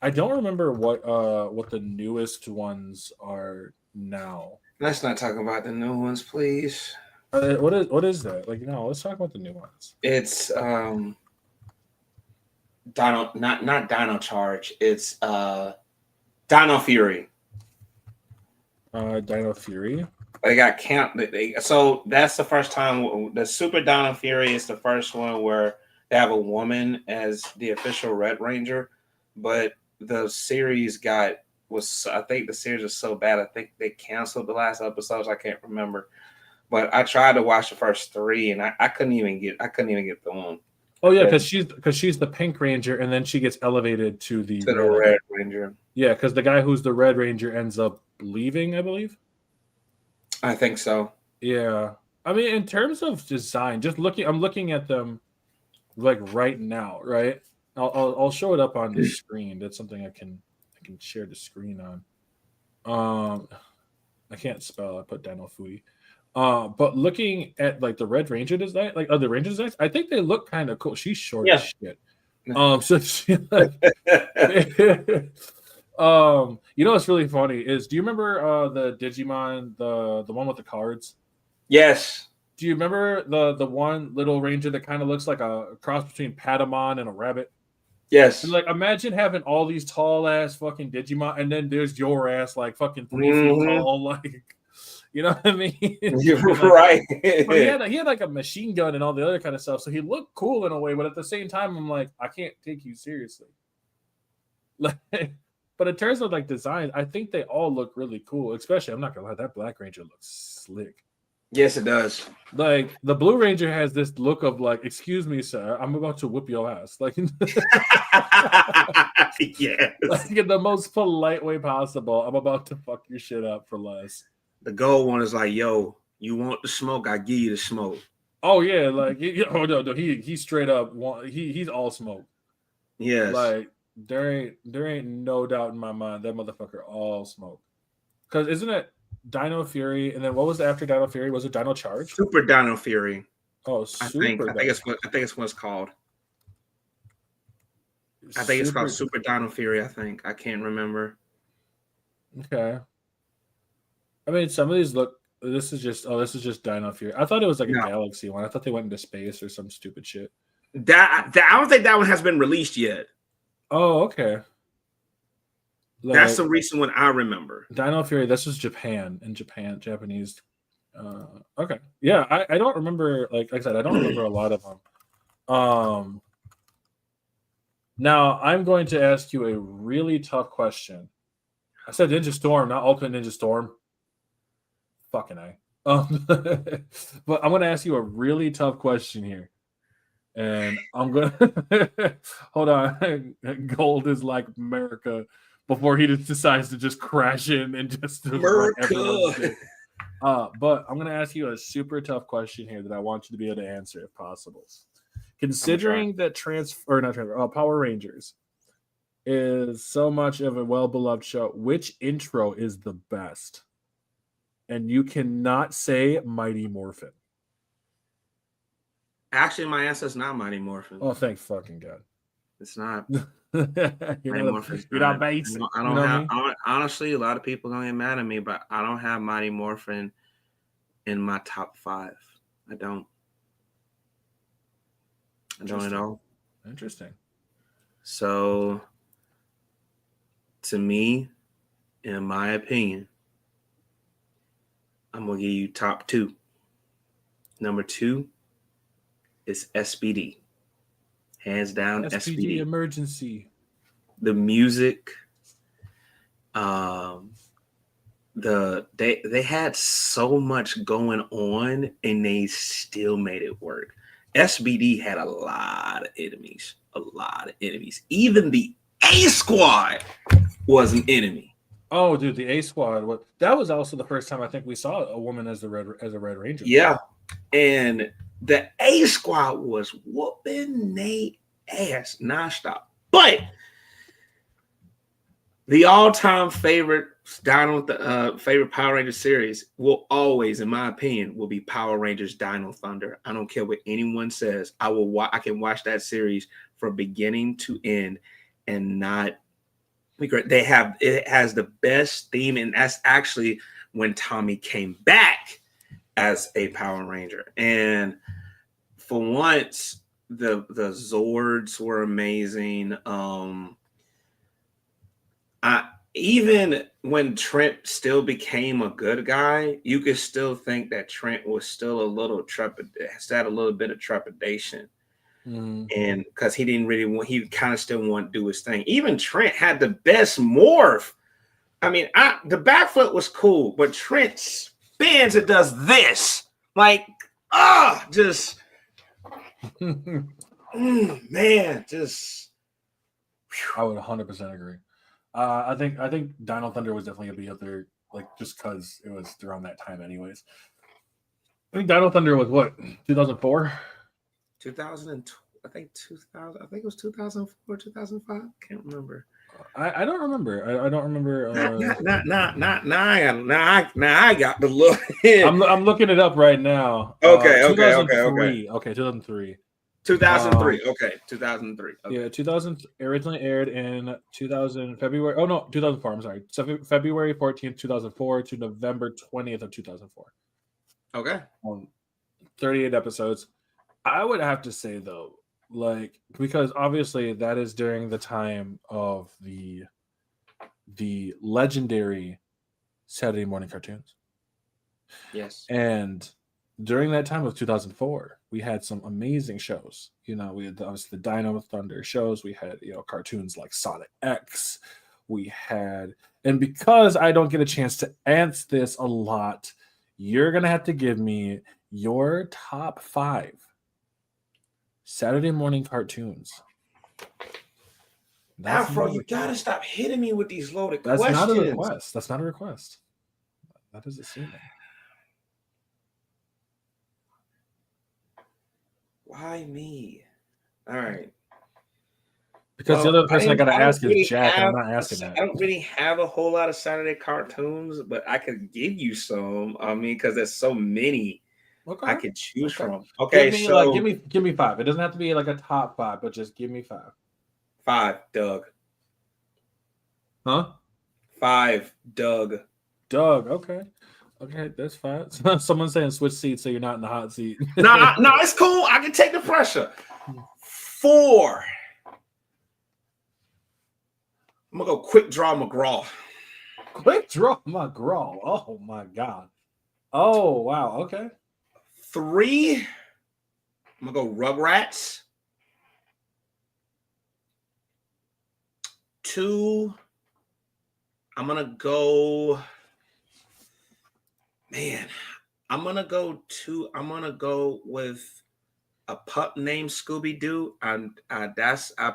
don't remember what the newest ones are now. Let's not talk about the new ones, please. What is that? Like, no, let's talk about the new ones. It's Dino, not Dino Charge. It's Dino Fury. Dino Fury. They got so that's the first time. The Super Dino Fury is the first one where they have a woman as the official Red Ranger, but the series I think the series was so bad. I think they canceled the last episodes. I can't remember, but I tried to watch the first 3 and I couldn't even get through them. Oh yeah, because she's the Pink Ranger and then she gets elevated to the Red Ranger. Yeah, because the guy who's the Red Ranger ends up leaving, I believe. I think so. Yeah, I mean, in terms of design, I'm looking at them like right now, right? I'll show it up on the screen. That's something I can share the screen on. I can't spell. I put Dino Fooey. But looking at like the Red Ranger design, like other Ranger designs, I think they look kind of cool. She's short as shit. So she like, you know what's really funny is, do you remember the Digimon, the one with the cards? Yes. Do you remember the one little ranger that kind of looks like a cross between Patamon and a rabbit? Yes. And like, imagine having all these tall ass fucking Digimon, and then there's your ass like fucking 3 feet tall, like, you know what I mean? You're like, right. But he had like a machine gun and all the other kind of stuff, so he looked cool in a way. But at the same time, I'm like, I can't take you seriously. Like, but in terms of like design, I think they all look really cool. Especially, I'm not gonna lie, that Black Ranger looks slick. Yes, it does. Like the Blue Ranger has this look of like, excuse me, sir, I'm about to whip your ass. Like, yes. Like in the most polite way possible. I'm about to fuck your shit up for less. The gold one is like, yo, you want the smoke? I give you the smoke. Oh yeah, like oh no, he straight up he's all smoke. Yes. Like there ain't no doubt in my mind that motherfucker all smoke. Because isn't it Dino Fury, and then what was after Dino Fury? Was it Dino Charge? Super Dino Fury. Oh, I think it's what it's called. I think it's called Super Dino Fury. I think I can't remember. Okay. I mean, some of these look. This is just Dino Fury. I thought it was like a Galaxy one. I thought they went into space or some stupid shit. That I don't think that one has been released yet. Oh, okay. Like, that's the recent one I remember. Dino Fury. This was Japanese. Okay, yeah, I don't remember. Like I said, I don't remember a lot of them. Now I'm going to ask you a really tough question. I said Ninja Storm, not Ultimate Ninja Storm. Fucking A. But I'm going to ask you a really tough question here. And I'm gonna hold on. Gold is like America before he just decides to just crash in and just wreck everyone's America. day. But I'm gonna ask you a super tough question here that I want you to be able to answer if possible. I'm gonna try. Considering that Power Rangers is so much of a well beloved show, which intro is the best? And you cannot say Mighty Morphin. Actually, my answer is not Mighty Morphin. Oh, thank fucking God. It's not. you're Mighty not, Morphin's you're not. not basic. I You don't know have. me? Honestly, a lot of people gonna get mad at me, but I don't have Mighty Morphin in my top 5. I don't. I don't at all. Interesting. So, to me, in my opinion, I'm gonna give you top 2. Number 2 is SBD. Hands down, SPD SBD. emergency. The music, they had so much going on and they still made it work. SBD had a lot of enemies. Even the A Squad was an enemy. Oh, dude, the A Squad. That was also the first time I think we saw a woman as a Red Ranger. Yeah, and the A Squad was whooping they ass nonstop. But the all-time favorite favorite Power Ranger series will always, in my opinion, will be Power Rangers Dino Thunder. I don't care what anyone says. I can watch that series from beginning to end and not be great. It has the best theme, and that's actually when Tommy came back as a Power Ranger. And for once, the Zords were amazing. Even when Trent still became a good guy, you could still think that Trent was still a little had a little bit of trepidation. And because he didn't really want, he kind of still want to do his thing. Even Trent had the best morph. I mean, the backflip was cool, but Trent spins, it does this. Like, just, man, just. I would 100% agree. I think Dino Thunder was definitely gonna be up there, like just because it was around that time, anyways. I think Dino Thunder was what 2004. 2002. I think 2000. I think it was 2004, 2005. Can't remember. I don't remember. I don't remember. Now I got the look. I'm looking it up right now. Okay. 2003. Okay, 2003. 2003. Okay, 2003. Okay. Yeah, 2000 originally aired in 2000 February. Oh no, 2004. I'm sorry. February 14th, 2004 to November 20th of 2004. Okay. 38 episodes. I would have to say though, like because obviously that is during the time of the legendary Saturday morning cartoons. Yes. And during that time of 2004, we had some amazing shows. You know, we had obviously the Dino Thunder shows. We had, cartoons like Sonic X. We had, and because I don't get a chance to answer this a lot, you're going to have to give me your top 5 Saturday morning cartoons. Afro, you got to stop hitting me with these loaded questions. That's not a request. That's not a request. That is assuming. Why me? All right. Because the other person I got to ask is Jack, and I'm not asking that. I don't really have a whole lot of Saturday cartoons, but I could give you some. I mean, because there's so many I could choose from. Okay, give me 5. It doesn't have to be like a top 5, but just give me 5. 5, Doug. Huh? 5, Doug. Doug. Okay, that's fine. Someone's saying switch seats so you're not in the hot seat. No, it's cool. I can take the pressure. 4. I'm gonna go Quick Draw McGraw. Quick Draw McGraw. Oh my God. Oh wow. Okay. 3. I'm gonna go Rugrats. 2. I'm gonna go. Man, I'm gonna go with a pup named Scooby Doo. I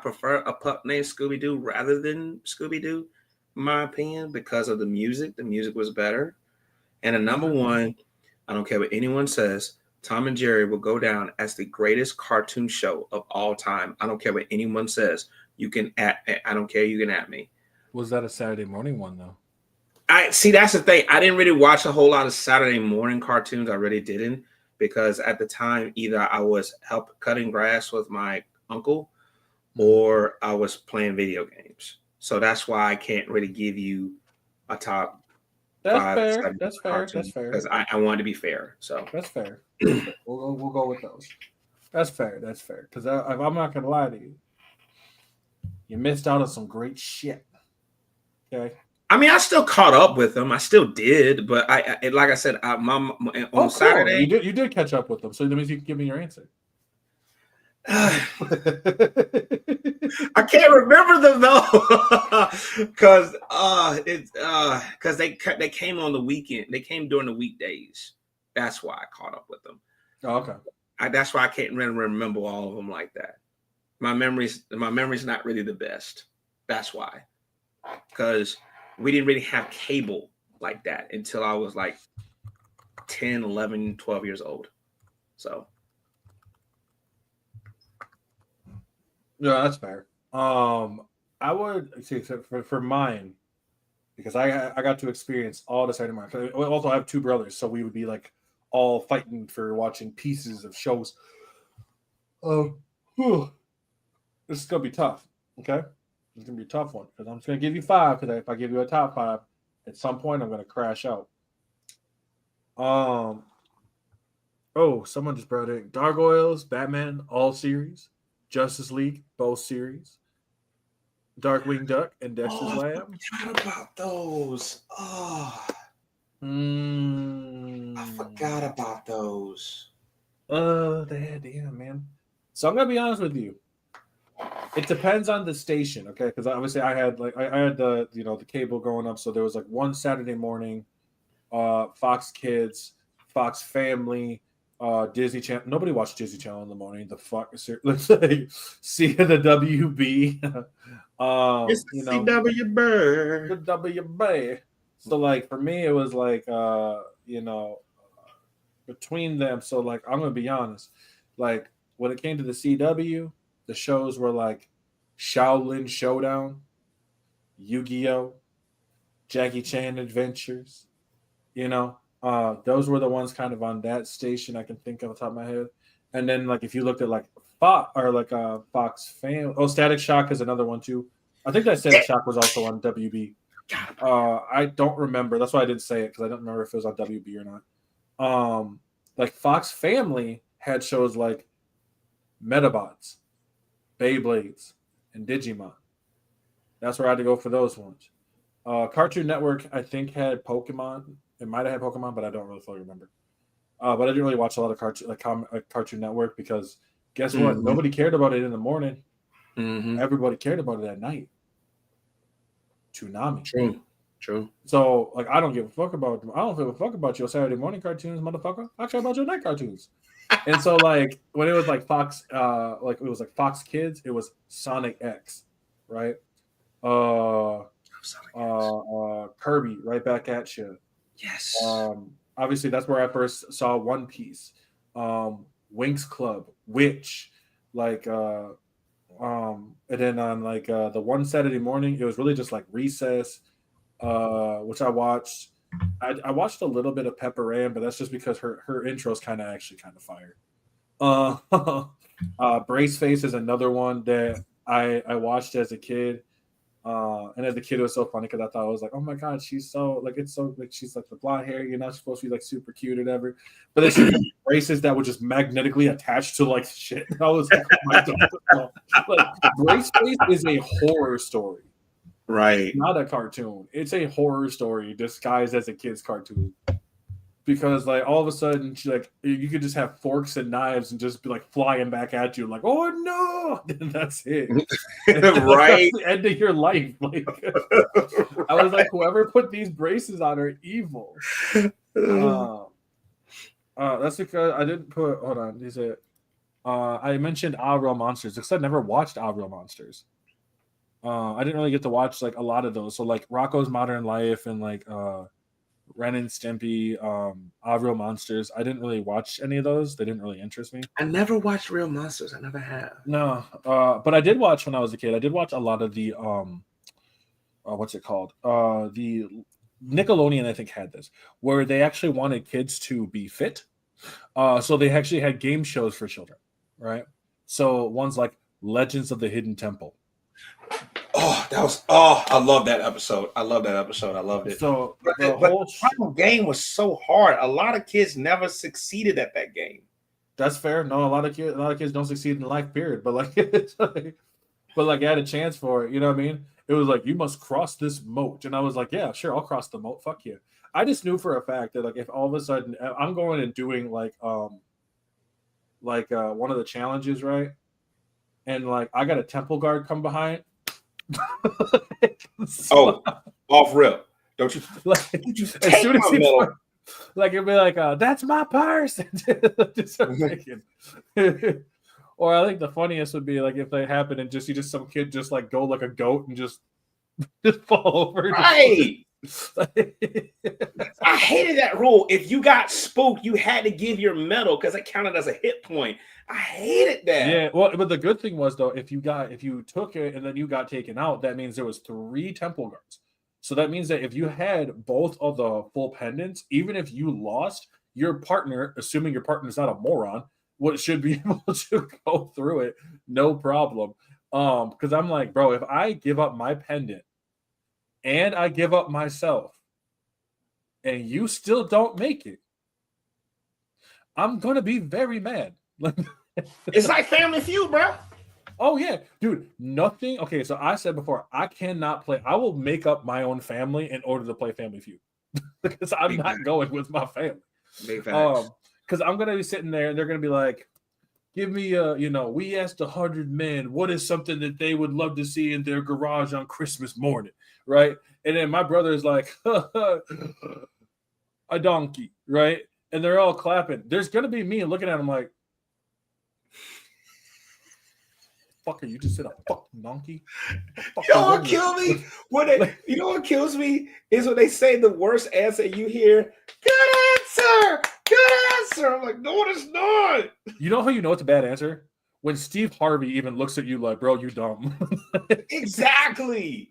prefer a pup named Scooby Doo rather than Scooby Doo, in my opinion, because of the music. The music was better. And a number one, I don't care what anyone says, Tom and Jerry will go down as the greatest cartoon show of all time. I don't care what anyone says. You can I don't care. You can at me. Was that a Saturday morning one though? I see. That's the thing. I didn't really watch a whole lot of Saturday morning cartoons. I really didn't, because at the time either I was cutting grass with my uncle, or I was playing video games. So that's why I can't really give you a top That's five. fair. That's fair. That's fair. Because I want to be fair. So that's fair. We'll go with those. That's fair. That's fair. Because I'm not gonna lie to you, you missed out on some great shit. Okay. I mean, I still caught up with them. I still did, but I like I said, on Saturday, you did catch up with them. So that means you can give me your answer. I can't remember them though, because they came on the weekend. They came during the weekdays. That's why I caught up with them. Oh, okay. That's why I can't really remember all of them like that. My memory's not really the best. That's why, because we didn't really have cable like that until I was like 10, 11, 12 years old. So. Yeah, that's fair. I would see for mine, because I got to experience all the Saturday morning. I also have two brothers, so we would be like all fighting for watching pieces of shows. This is gonna be tough. Okay, it's gonna be a tough one because I'm just gonna give you five. Because if I give you a top five, at some point I'm gonna crash out. Oh, someone just brought in Gargoyles, Batman, all series. Justice League, both series. Darkwing Duck and Dexter's Lab. I forgot about those. Oh. I forgot about those. Damn, man. So I'm gonna be honest with you. It depends on the station, okay? Because obviously I had the the cable going up, so there was like one Saturday morning, Fox Kids, Fox Family, Disney Channel. Nobody watched Disney Channel in the morning. The fuck, let's like see the WB. It's the CW Bird. The WB. So like for me, it was like between them. So like I'm gonna be honest, like when it came to the CW, the shows were like Shaolin Showdown, Yu-Gi-Oh, Jackie Chan Adventures, those were the ones kind of on that station I can think of on top of my head. And then like if you looked at like Fox or like Fox Fan, Static Shock is another one too. I think that Static Shock was also on WB. I don't remember. That's why I didn't say it, because I don't remember if it was on WB or not. Like Fox Family had shows like Metabots, Beyblades, and Digimon. That's where I had to go for those ones. Cartoon Network, I think, had Pokemon. It might have had Pokemon, but I don't really fully remember. But I didn't really watch a lot of Cartoon Network, because guess what? Mm-hmm. Nobody cared about it in the morning. Mm-hmm. Everybody cared about it at night. Toonami. True. So like I don't give a fuck about them. I don't give a fuck about your Saturday morning cartoons, motherfucker. I care about your night cartoons. And so like when it was like Fox, like it was like Fox Kids, it was Sonic X, right? Kirby, right back at you. Yes. Obviously that's where I first saw One Piece. Winx Club, Witch, like and then on like the one Saturday morning, it was really just like Recess, which I watched. I watched a little bit of Pepper Ann, but that's just because her intro is kind of fire. Brace Face is another one that I watched as a kid. And as a kid, it was so funny because I thought, I was like, oh my god, she's so like, it's so like, she's like the blonde hair, you're not supposed to be like super cute or whatever. But then she had braces that were just magnetically attached to like shit. I was like, oh my god. Like, Brace Face is a horror story, right? Not a cartoon. It's a horror story disguised as a kid's cartoon. Because like all of a sudden, like you could just have forks and knives and just be like flying back at you, like, oh no, and that's it. Right, that's the end of your life. Like I was like, whoever put these braces on are evil. That's because I didn't put. Hold on, is it? I mentioned Our Real Monsters because I never watched Our Real Monsters. I didn't really get to watch like a lot of those. So like Rocco's Modern Life and like Ren and Stimpy, Our Real Monsters. I didn't really watch any of those. They didn't really interest me. I never watched Real Monsters. I never have. No, but I did watch when I was a kid. I did watch a lot of the what's it called? The Nickelodeon, I think, had this where they actually wanted kids to be fit. So they actually had game shows for children, right? So ones like Legends of the Hidden Temple. I love that episode. I love it. So but the final game was so hard. A lot of kids never succeeded at that game. That's fair. No, a lot of kids don't succeed in life, period. But like, but like, I had a chance for it. You know what I mean? It was like, you must cross this moat, and I was like, yeah, sure, I'll cross the moat. Fuck you. I just knew for a fact that like, if all of a sudden I'm going and doing like one of the challenges, right? And like, I got a temple guard come behind. So, off rip. Don't you like as soon as he like it'd be like that's my purse. Or I think the funniest would be like if they happen and just some kid just like go like a goat and just fall over. Right. I hated that rule. If you got spooked, you had to give your medal because it counted as a hit point. I hated that. Yeah, well, but the good thing was though, if you took it and then you got taken out, that means there was 3 temple guards. So that means that if you had both of the full pendants, even if you lost, your partner, assuming your partner's not a moron, should be able to go through it, no problem. Because I'm like, bro, if I give up my pendant and I give up myself, and you still don't make it, I'm gonna be very mad. It's like Family Feud, bro. Oh yeah, dude. Nothing. Okay, so I said before, I cannot play. I will make up my own family in order to play Family Feud because I'm not going with my family. Because I'm gonna be sitting there and they're gonna be like, "Give me we asked 100 men what is something that they would love to see in their garage on Christmas morning, right?" And then my brother is like, "A donkey," right? And they're all clapping. There's gonna be me looking at them like, fucker, you just said a fucking donkey. You know what kills me? You know what kills me is when they say the worst answer you hear. Good answer. I'm like, no, it's not. You know how you know it's a bad answer? When Steve Harvey even looks at you like, bro, you dumb. Exactly.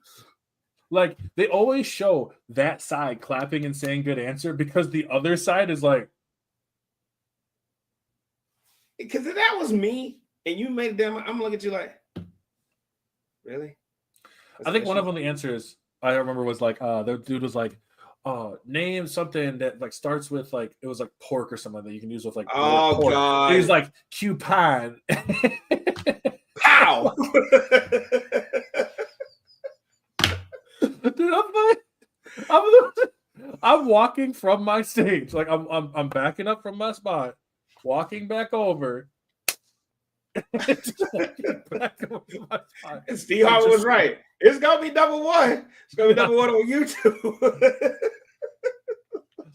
Like they always show that side clapping and saying good answer because the other side is like, because if that was me and you made them, I'm gonna look at you like, really? I think one of them, the answers I remember was like, the dude was like, name something that like starts with like, it was like pork or something that you can use with like, pork. God. He's like, coupon. Pow. Dude, I'm walking from my stage, like I'm backing up from my spot, walking back over. And Steve Harvey was right. It's gonna be number one. It's gonna be number one on YouTube.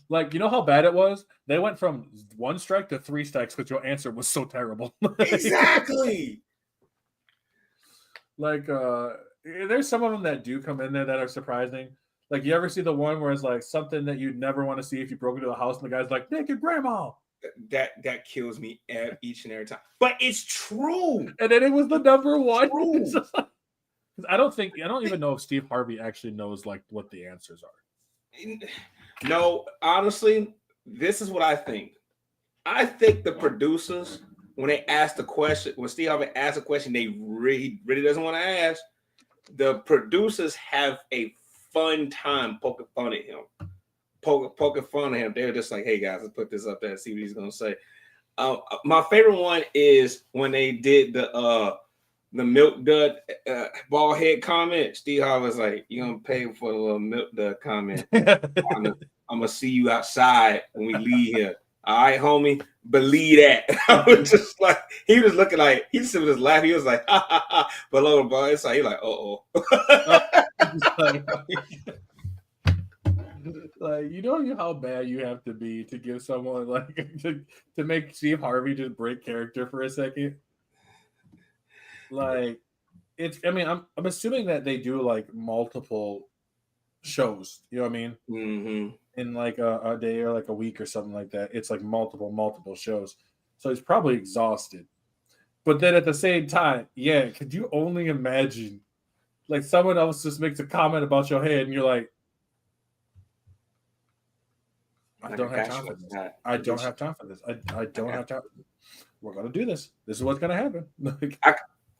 Like, you know how bad it was? They went from 1 strike to 3 strikes because your answer was so terrible. Exactly. Like, there's some of them that do come in there that are surprising. Like, you ever see the one where it's like something that you'd never want to see if you broke into a house and the guy's like, naked grandma. That kills me each and every time. But it's true. And then it was the number one. I don't even know if Steve Harvey actually knows like what the answers are. No, honestly, this is what I think. I think the producers, when they ask the question, when Steve Harvey asks a question they really doesn't want to ask, the producers have a fun time poking fun at him. Poking fun at him. They're just like, hey guys, let's put this up there and see what he's gonna say. My favorite one is when they did the milk dud bald head comment. Steve Harvey was like, "You gonna pay for the little milk dud comment? I'm gonna see you outside when we leave here. All right, homie, believe that." I was just like, he was looking like he just was laughing. He was like, ha ha ha. But little boy, it's like he like, Like, you know how bad you have to be to give someone like to make Steve Harvey just break character for a second. Like, it's. I mean, I'm assuming that they do like multiple shows. You know what I mean? Mm-hmm. In like a day or like a week or something like that. It's like multiple shows. So he's probably exhausted. But then at the same time, yeah, could you only imagine like someone else just makes a comment about your head and you're like, I Like, I don't have got time you for like this. that. I don't have time for this. I I don't got have time. We're gonna do this. This is what's gonna happen. Like,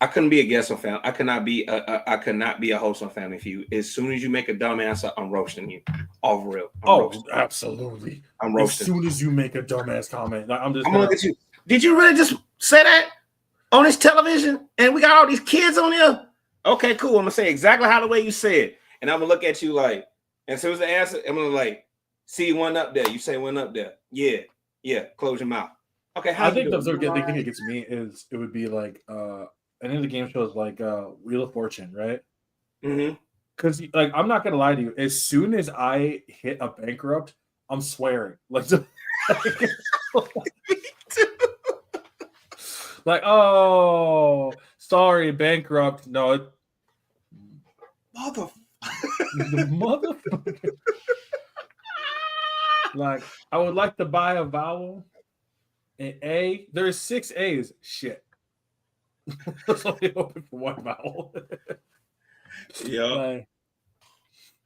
I couldn't be a guest on Family. I could not be I could not be a host on Family Feud. As soon as you make a dumb answer, I'm roasting you. Off real. oh, absolutely. I'm As roasting. soon as you make a dumbass comment, like, I'm just I'm gonna gonna look at you. Did you really just say that on this television? And we got all these kids on here. Okay, cool. I'm gonna say exactly how the way you said, and I'm gonna look at you like. And as soon as the answer, I'm gonna like see one up there. You say one up there. Yeah. Close your mouth. Okay, how I you think doing? the thing that gets me is it would be like any of the game shows like Wheel of Fortune, right? Mm-hmm. Because like I'm not gonna lie to you, as soon as I hit a bankrupt, I'm swearing. Like, like, oh, sorry, bankrupt. No, Mother. the motherfucker. Like, I would like to buy a vowel. An A. There's 6 A's. Shit. That's only open for one vowel. Yeah. Like,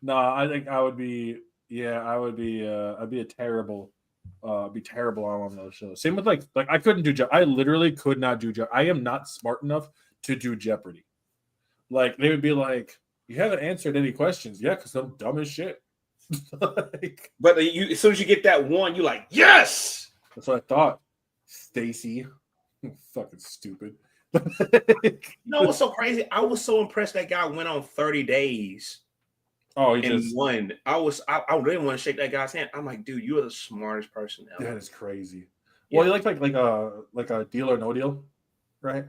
no, I think I would be. Yeah, I would be. I'd be a terrible. Be terrible on one of those shows. Same with like I couldn't do. I literally could not do. I am not smart enough to do Jeopardy. Like they would be like, "You haven't answered any questions yet because I'm dumb as shit." Like, But you, as soon as you get that one, you're like, yes. that's what I thought. Stacy, fucking stupid. You know what's so crazy? I was so impressed that guy went on 30 days. Oh, he and just won. I really want to shake that guy's hand. I'm like, dude, you are the smartest person ever. that is crazy. Yeah. Well, you like a Deal or No Deal, right?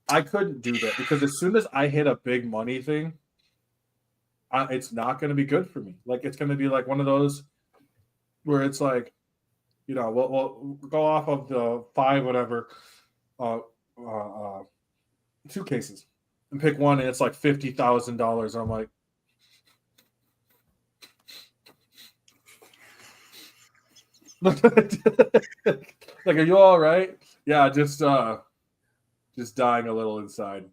I couldn't do that because as soon as I hit a big money thing, it's not going to be good for me. Like it's going to be like one of those where it's like, you know, we'll go off of the 5 whatever suitcases and pick one, and it's like $50,000. I'm like, like, are you all right? Yeah, just dying a little inside.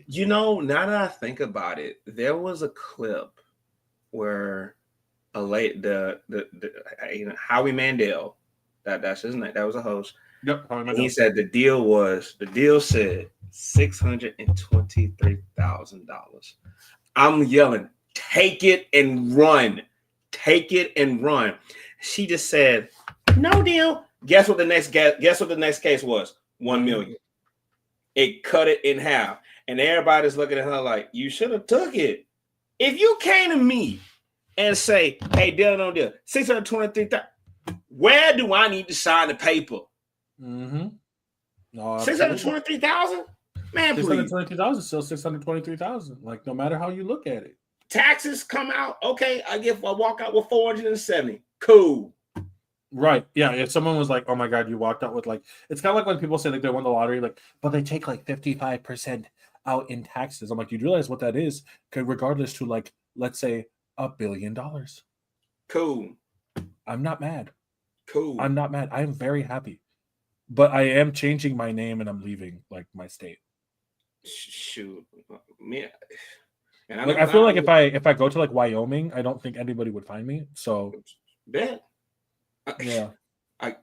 You know, now that I think about it, there was a clip where Howie Mandel, that's his name, that was a host. Yep. He said the deal said $623,000. I'm yelling, take it and run. Take it and run. She just said, no deal. Guess what the next case was? 1 million. It cut it in half. And everybody's looking at her like, you should have took it. If you came to me and say, hey, deal, no deal, 623,000, where do I need to sign the paper? Mm-hmm. No, 623,000? Man, please. 623,000 still 623,000. Like no matter how you look at it. Taxes come out. Okay, I walk out with 470. Cool. Right. Yeah. If someone was like, oh my God, you walked out with like, it's kind of like when people say like they won the lottery, like, but they take like 55% out in taxes. I'm like, you realize what that is? Regardless to like, let's say $1 billion. Cool. I'm not mad. Cool. I'm not mad. I am very happy. But I am changing my name and I'm leaving like my state. Shoot. Man. And I feel like if I go to like Wyoming, I don't think anybody would find me. So bet. Yeah.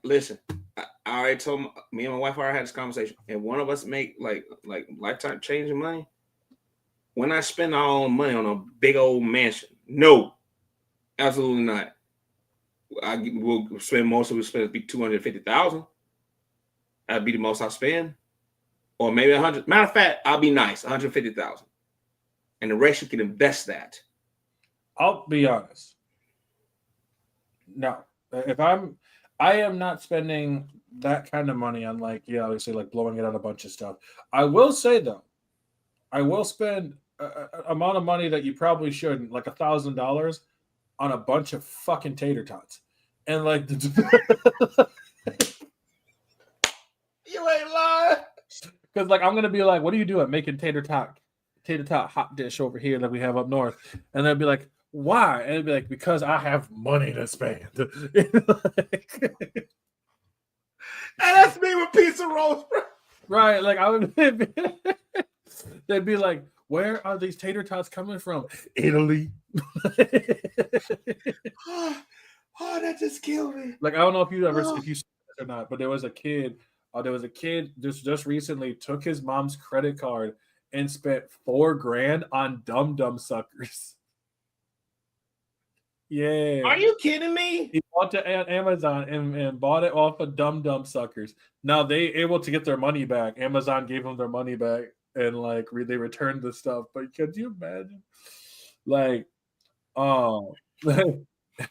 Listen. I already told me and my wife already had this conversation. And one of us make like lifetime changing money. When I spend our own money on a big old mansion, no, absolutely not. We'll spend most of it. Spend be 250,000. That'd be the most I spend, or maybe 100. Matter of fact, I'll be nice, 150,000. And the rest you can invest that. I'll be honest. No, I am not spending that kind of money on like, yeah, obviously like blowing it on a bunch of stuff. I will say though, I will spend an amount of money that you probably shouldn't, like $1,000 on a bunch of fucking tater tots, and like You ain't lying. because like I'm gonna be like, what are you doing making tater tot hot dish over here that we have up north, and they'll be like, why? And it'd be like, because I have money to spend. And that's me with pizza rolls, bro. Right, like I would. They'd be like, where are these tater tots coming from? Italy. Oh, that just killed me. Like I don't know if you saw this or not, but there was a kid. Just recently took his mom's credit card and spent $4,000 on dum suckers. Yeah. Are you kidding me? He bought to Amazon and bought it off of dum suckers. Now they able to get their money back. Amazon gave them their money back and like they returned the stuff. But could you imagine? Like,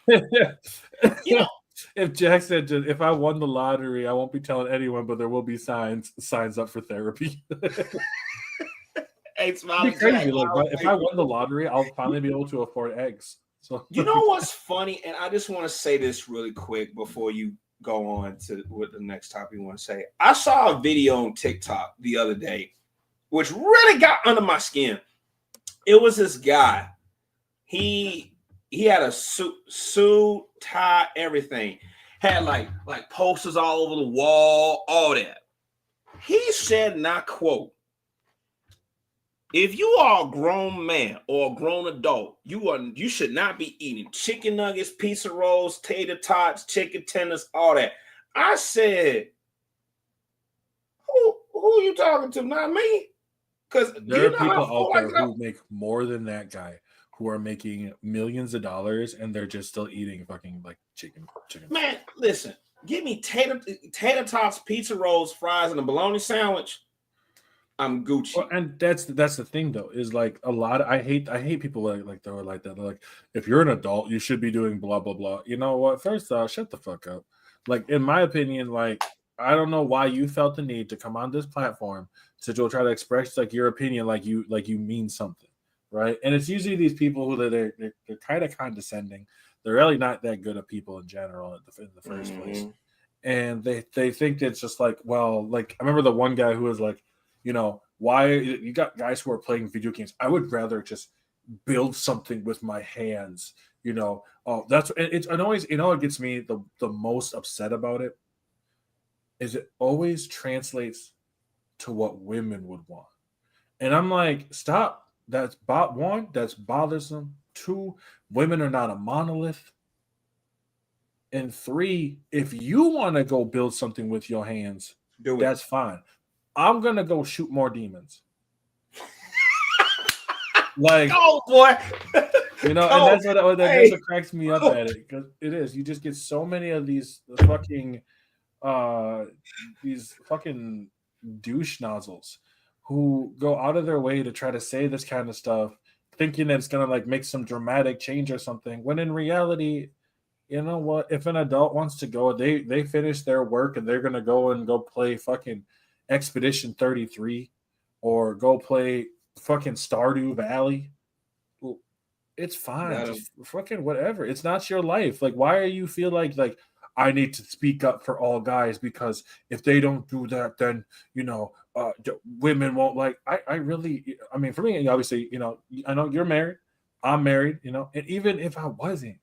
You know, if Jack said, if I won the lottery, I won't be telling anyone, but there will be signs up for therapy. hey, Smiley It'd be crazy. Jack, Like, if I won the lottery, I'll finally be able to afford eggs. So you know what's funny? And I just want to say this really quick before you go on to what the next topic you want to say. I saw a video on TikTok the other day, which really got under my skin. It was this guy. He had a suit, tie, everything. Had like posters all over the wall, all that. He said, and I quote, if you are a grown man or a grown adult, you should not be eating chicken nuggets, pizza rolls, tater tots, chicken tenders, all that. I said, who are you talking to? Not me. Because there are people out there who make more than that guy, who are making millions of dollars, and they're just still eating fucking like chicken. Man, listen, give me tater tots, pizza rolls, fries, and a bologna sandwich. I'm Gucci. Well, and that's the thing though, is like a lot of, I hate people like that are like that. They're like, if you're an adult, you should be doing blah blah blah. You know what? First off, shut the fuck up. Like in my opinion, like I don't know why you felt the need to come on this platform to try to express like your opinion, like you mean something, right? And it's usually these people who they're kind of condescending. They're really not that good at people in general in the first place, and they think it's just like, well, like I remember the one guy who was like, you know, why you got guys who are playing video games? I would rather just build something with my hands. You know, that's it's always, you know, it gets me the most upset about it is it always translates to what women would want, and I'm like, stop. That's one. That's bothersome. Two, women are not a monolith. And three, if you want to go build something with your hands, that's fine. I'm gonna go shoot more demons. Like, oh boy, you know, and that's what cracks me up at it, because it is. You just get so many of these fucking douche nozzles who go out of their way to try to say this kind of stuff, thinking that it's gonna like make some dramatic change or something. When in reality, you know what? If an adult wants to go, they finish their work and they're gonna go play fucking Expedition 33 or go play fucking Stardew Valley. Well, it's fine. Just fucking whatever. It's not your life. Like, why are you feel like I need to speak up for all guys, because if they don't do that, then, you know, women won't like. I mean, for me, obviously, you know, I know you're married. I'm married, you know, and even if I wasn't,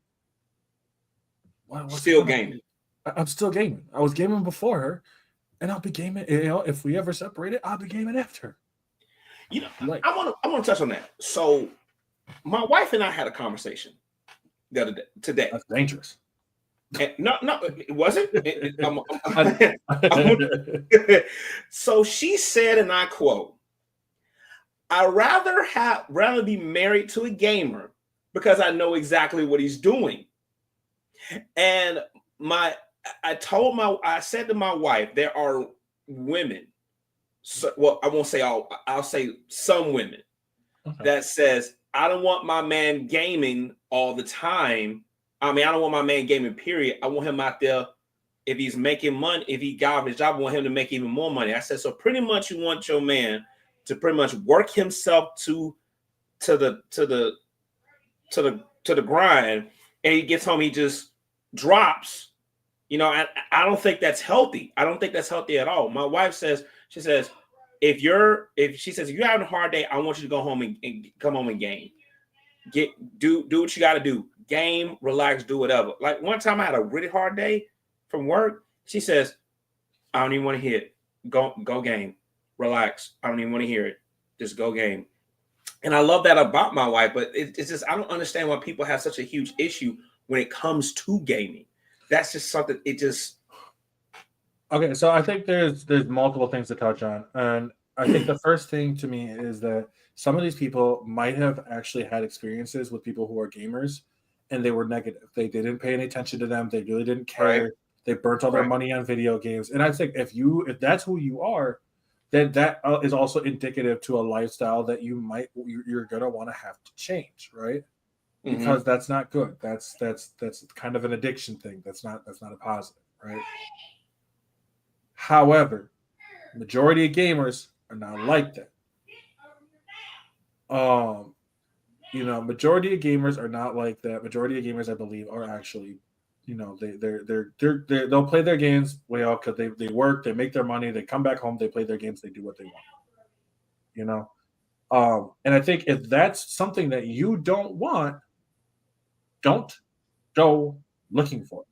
still gaming. I'm still gaming. I was gaming before her. And I'll be gaming, you know, if we ever separate it, I'll be gaming after. You know, like, I want to touch on that. So my wife and I had a conversation the other day, today. That's dangerous. And no, it wasn't. So she said, and I quote, I'd rather be married to a gamer because I know exactly what he's doing. And I said to my wife, there are women, well, I won't say all, I'll say some women that says, I don't want my man gaming all the time. I mean, I don't want my man gaming, period. I want him out there. If he's making money, if he got his job, I want him to make even more money. I said, so pretty much you want your man to pretty much work himself to the grind and he gets home, he just drops. I don't think that's healthy. I don't think that's healthy at all. My wife says, she says, if you're having a hard day, I want you to go home and come home and game. Do what you got to do. Game, relax, do whatever. Like one time I had a really hard day from work. She says, I don't even want to hear it. Go game. Relax. I don't even want to hear it. Just go game. And I love that about my wife, but it's just I don't understand why people have such a huge issue when it comes to gaming. That's just something. It just Okay, so I think there's multiple things to touch on, and I think the first thing to me is that some of these people might have actually had experiences with people who are gamers, and they were negative. They didn't pay any attention to them. They really didn't care. right, They burnt all their right. money on video games, and I think if that's who you are, then that is also indicative to a lifestyle that you're gonna want to have to change, right? Because that's not good. That's kind of an addiction thing. That's not a positive, right? However, majority of gamers are not like that. Majority of gamers are not like that. Majority of gamers, I believe, are actually, they'll play their games way out because they work, they make their money, they come back home, they play their games, they do what they want. And I think if that's something that you don't want, don't go looking for it.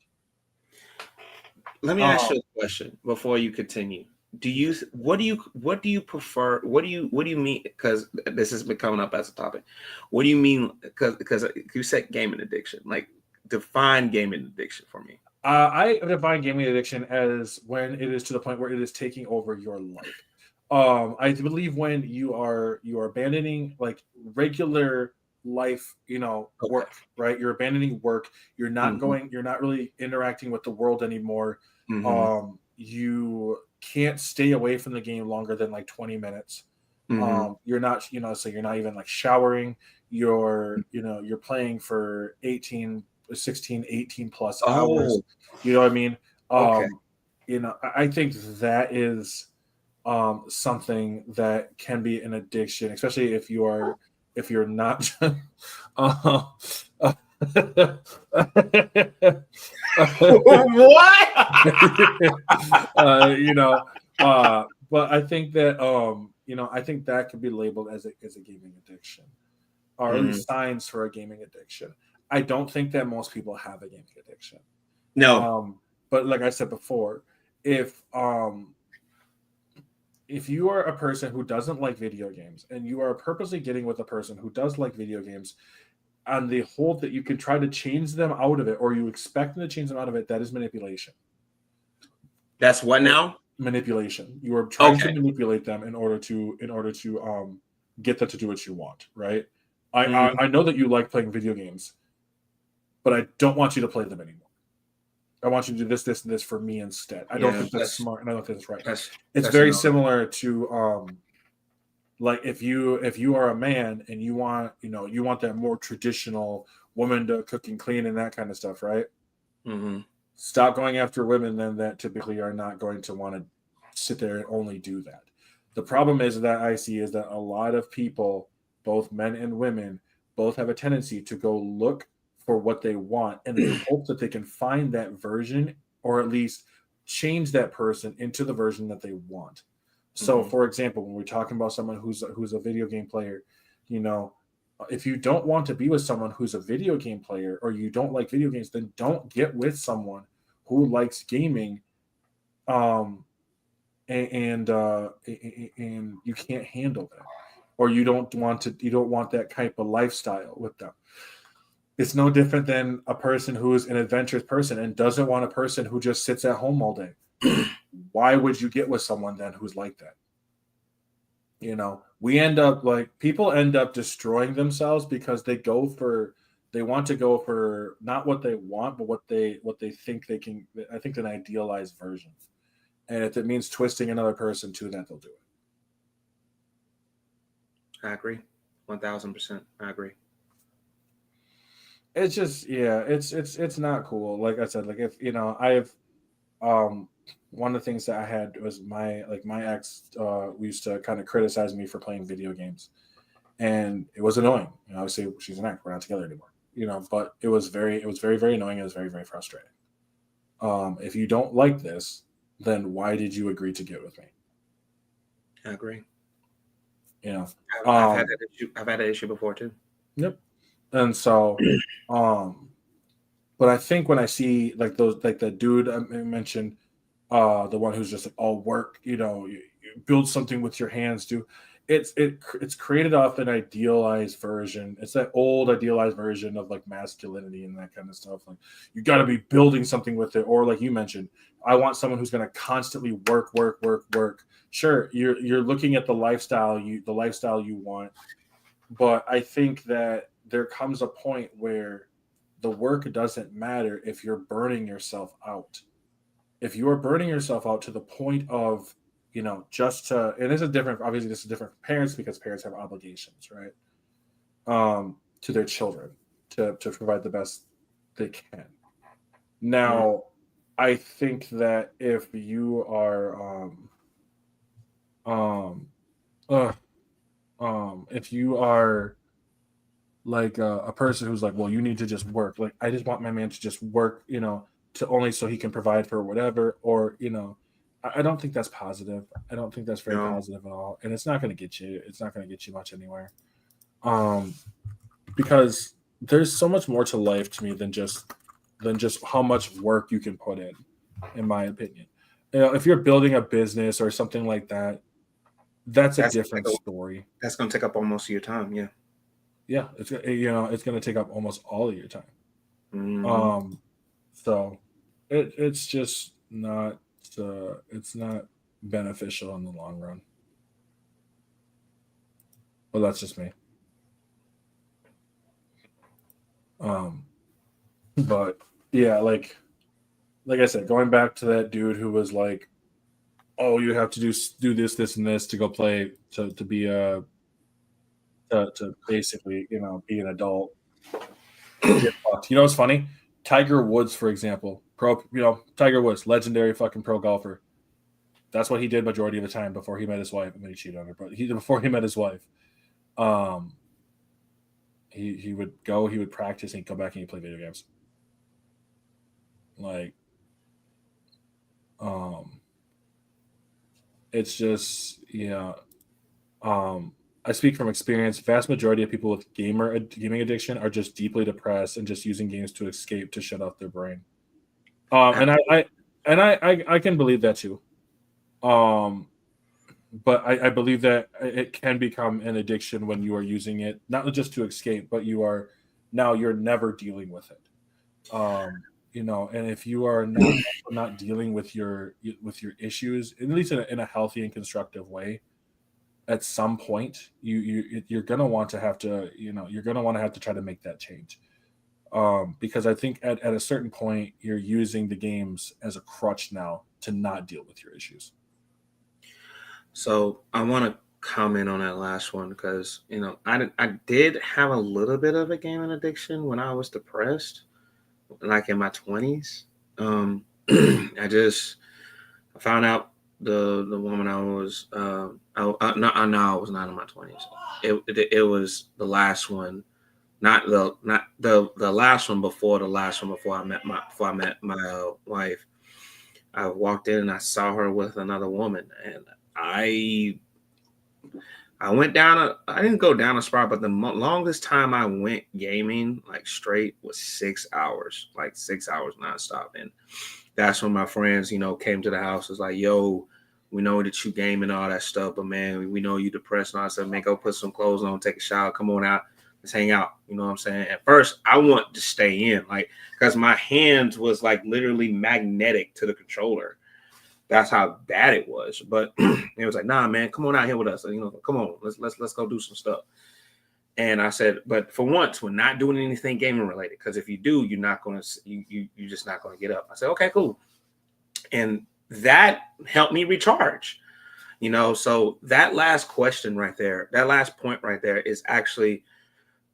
Let me ask you a question before you continue. What do you prefer? What do you mean? Because this has been coming up as a topic. What do you mean? Because you said gaming addiction. Like define gaming addiction for me. I define gaming addiction as when it is to the point where it is taking over your life. I believe when you are abandoning like regular life, work, right? You're abandoning work. You're not you're not really interacting with the world anymore. You can't stay away from the game longer than like 20 minutes. You're not, so you're not even like showering. You're playing for 18, 16, 18 plus hours. You know what I mean? Okay. I think that is something that can be an addiction, especially if you're not What? But I think that I think that could be labeled as a gaming addiction, or at least signs for a gaming addiction. I don't think that most people have a gaming addiction. No. But like I said before, if you are a person who doesn't like video games and you are purposely getting with a person who does like video games, and the hope that you can try to change them out of it, or you expect them to change them out of it, that is manipulation. That's what now? Manipulation. You are trying to manipulate them in order to get them to do what you want, right? I know that you like playing video games, but I don't want you to play them anymore. I want you to do this, this, and this for me instead. I don't think that's smart, and I don't think that's right. It's very similar to like if you are a man and you want that more traditional woman to cook and clean and that kind of stuff, right? Stop going after women then that typically are not going to want to sit there and only do that. The problem is that I see is that a lot of people, both men and women, both have a tendency to go look for what they want, and they hope that they can find that version, or at least change that person into the version that they want. So, for example, when we're talking about someone who's a video game player, if you don't want to be with someone who's a video game player, or you don't like video games, then don't get with someone who likes gaming, and you can't handle that, or you don't want that type of lifestyle with them. It's no different than a person who is an adventurous person and doesn't want a person who just sits at home all day. Why would you get with someone then who's like that? People end up destroying themselves because they want to go for not what they want, but what they think they can. I think an idealized version, and if it means twisting another person to that, they'll do it. I agree, 1,000%. I agree. It's just it's not cool. Like I said, like if I've one of the things that I had was my ex used to kind of criticize me for playing video games, and it was annoying. Obviously she's an ex, we're not together anymore. but it was very, very annoying. It was very, very frustrating. If you don't like this, then why did you agree to get with me? I agree. You know, I've had that issue. I've had that issue before too. yep. And so, but I think when I see like those, like the dude I mentioned, the one who's just like all work, you build something with your hands, do it's created off an idealized version. It's that old idealized version of like masculinity and that kind of stuff. Like you got to be building something with it, or like you mentioned, I want someone who's going to constantly work, work, work, work. Sure, you're looking at the lifestyle you want, but I think that there comes a point where the work doesn't matter if you're burning yourself out. If you are burning yourself out to the point of, just to, and this is different, obviously, this is different for parents because parents have obligations, right? To their children to provide the best they can. Now, I think that if you are, um, uh, if you are like a person who's like, well, you need to just work. Like, I just want my man to just work, to only so he can provide for whatever, or I don't think that's positive. I don't think that's very No. positive at all, and it's not going to get you. It's not going to get you much anywhere. Um, because there's so much more to life to me than just how much work you can put in my opinion. If you're building a business or something like that, that's a That's different story. that's gonna take up almost your time. Yeah. Yeah, it's going to take up almost all of your time. Mm-hmm. So it's just not it's not beneficial in the long run. Well, that's just me. Um, but yeah, like I said, going back to that dude who was like, "Oh, you have to do this, this, and this to go play to be a to basically be an adult." Get fucked. You know what's funny? Tiger Woods, for example, Tiger Woods, legendary fucking pro golfer. That's what he did majority of the time before he met his wife. I mean, he cheated on her, but before he met his wife, um, he would go, he would practice, and he'd come back and he'd play video games. Like, um, it's just I speak from experience. Vast majority of people with gaming addiction are just deeply depressed and just using games to escape to shut off their brain. And I can believe that too. Um, but I believe that it can become an addiction when you are using it not just to escape, but you're never dealing with it. And if you are not dealing with your issues, at least in a healthy and constructive way, at some point you're gonna want to have to you're gonna want to have to try to make that change. Because I think at a certain point you're using the games as a crutch now to not deal with your issues. So I want to comment on that last one because I did have a little bit of a gaming addiction when I was depressed, like in my 20s. I found out the woman I was I know I was not in my 20s. It was the last one, not the last one before the last one before I met my wife. I walked in and I saw her with another woman, and I went down I didn't go down a spiral, but the longest time I went gaming like straight was 6 hours, like 6 hours nonstop. And that's when my friends, came to the house. Was like, yo, we know that you game and all that stuff, but man, we know you depressed and all that stuff. Man, go put some clothes on, take a shower, come on out, let's hang out. You know what I'm saying? At first, I want to stay in, like, because my hands was like literally magnetic to the controller. That's how bad it was. But it was like, nah, man, come on out here with us. Come on, let's go do some stuff. And I said, but for once, we're not doing anything gaming related, because if you do, you're just not gonna get up. I said, okay, cool. And that helped me recharge. So that last question right there, that last point right there is actually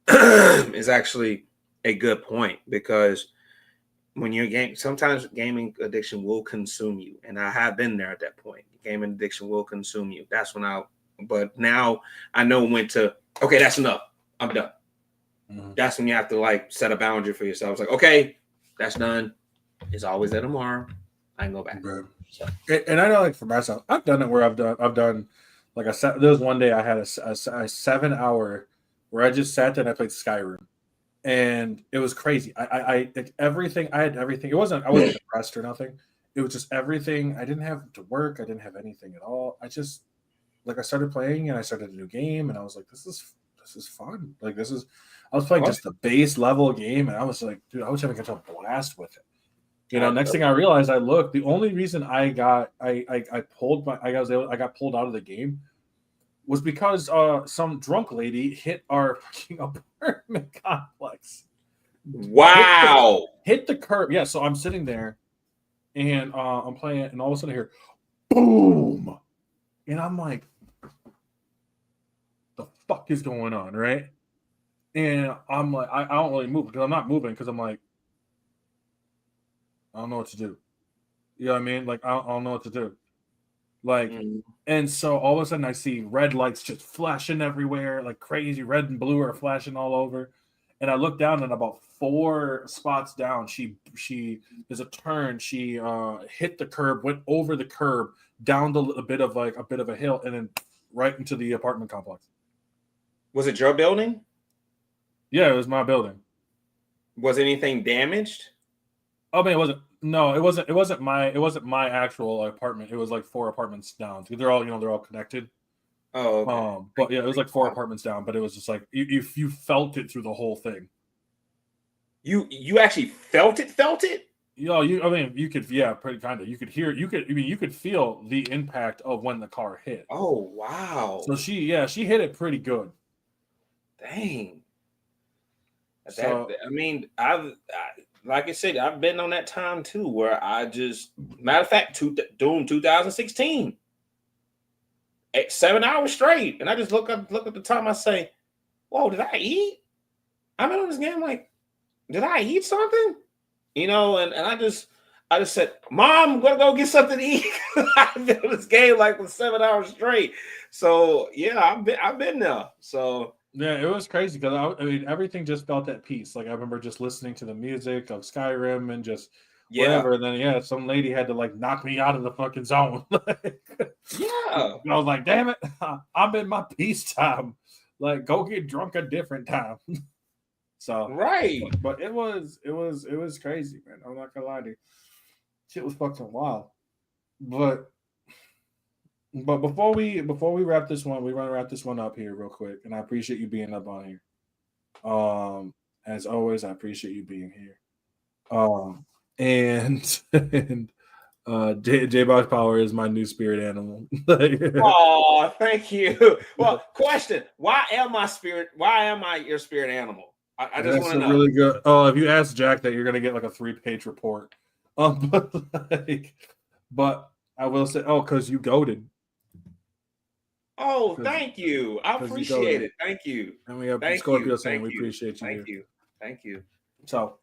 is actually a good point, because when you're sometimes gaming addiction will consume you. And I have been there at that point. Gaming addiction will consume you. But now I know when to, okay, that's enough. I'm done. Mhm. That's when you have to like set a boundary for yourself. It's like, okay, that's done. It's always there tomorrow. I can go back. Right. So And I know, like for myself, I've done it where I've done like there was one day I had a 7 hour where I just sat there and I played Skyrim, and it was crazy. I like everything. I had everything. I wasn't depressed or nothing. It was just everything. I didn't have to work. I didn't have anything at all. I just like I started playing and I started a new game and I was like, this is fun. Like this is. I was playing oh, just the base level game and I was like, dude, I was having such a blast with it. You know, I, next thing I realized, I looked. The only reason I got pulled out of the game was because some drunk lady hit our fucking apartment complex. Hit the wow. hit the curb. Yeah, so I'm sitting there and I'm playing it, and all of a sudden I hear boom, and I'm like, the fuck is going on, right? And I'm like, I don't really move because I'm not moving because I'm like, I don't know what to do. You know what I mean? Like I don't know what to do. Like, Mm. and so all of a sudden I see red lights just flashing everywhere, like crazy. Red and blue are flashing all over. And I look down and about 4 spots down, she there's a turn. She hit the curb, went over the curb, down a bit of a hill, and then right into the apartment complex. Was it your building? Yeah, it was my building. Was anything damaged? Oh man, it wasn't. No, it wasn't. It wasn't my actual apartment. It was like 4 apartments down. They're all they're all connected. Oh, okay. But yeah, it was like 4 apartments down. But it was just like you felt it through the whole thing. You actually felt it? Felt it? I mean, you could, yeah, pretty kind of. You could hear, I mean, you could feel the impact of when the car hit. Oh, wow. So she hit it pretty good. Dang. That So I mean, like I said, I've been on that time too, where I just matter of fact, Doom 2016, 7 hours straight, and I just look at the time. I say, "Whoa, did I eat?" I've been on this game like, did I eat something? And I just said, "Mom, I'm gonna go get something to eat." I've been on this game like for 7 hours straight. So yeah, I've been there. So yeah, it was crazy because I mean, everything just felt at peace. Like I remember just listening to the music of Skyrim and just yeah, whatever. And then yeah, some lady had to like knock me out of the fucking zone. I yeah, was like, damn it, I'm in my peace time. Like, go get drunk a different time. So, right. but it was crazy, man. I'm not gonna lie to you. Shit was fucking wild. But before we wrap this one, we want to wrap this one up here real quick. And I appreciate you being up on here. As always, I appreciate you being here. And and J Box Power is my new spirit animal. Oh, thank you. Well, question: Why am I spirit? Why am I your spirit animal? I just That's want to a know. really good. Oh, if you ask Jack that, you're gonna get like a 3-page report. But but I will say, oh, because you goaded, Oh, because thank you. I you appreciate goaded, it. Thank you. and we have Thank you. Scorpio saying Thank we you. appreciate you Thank here. you. Thank you. So,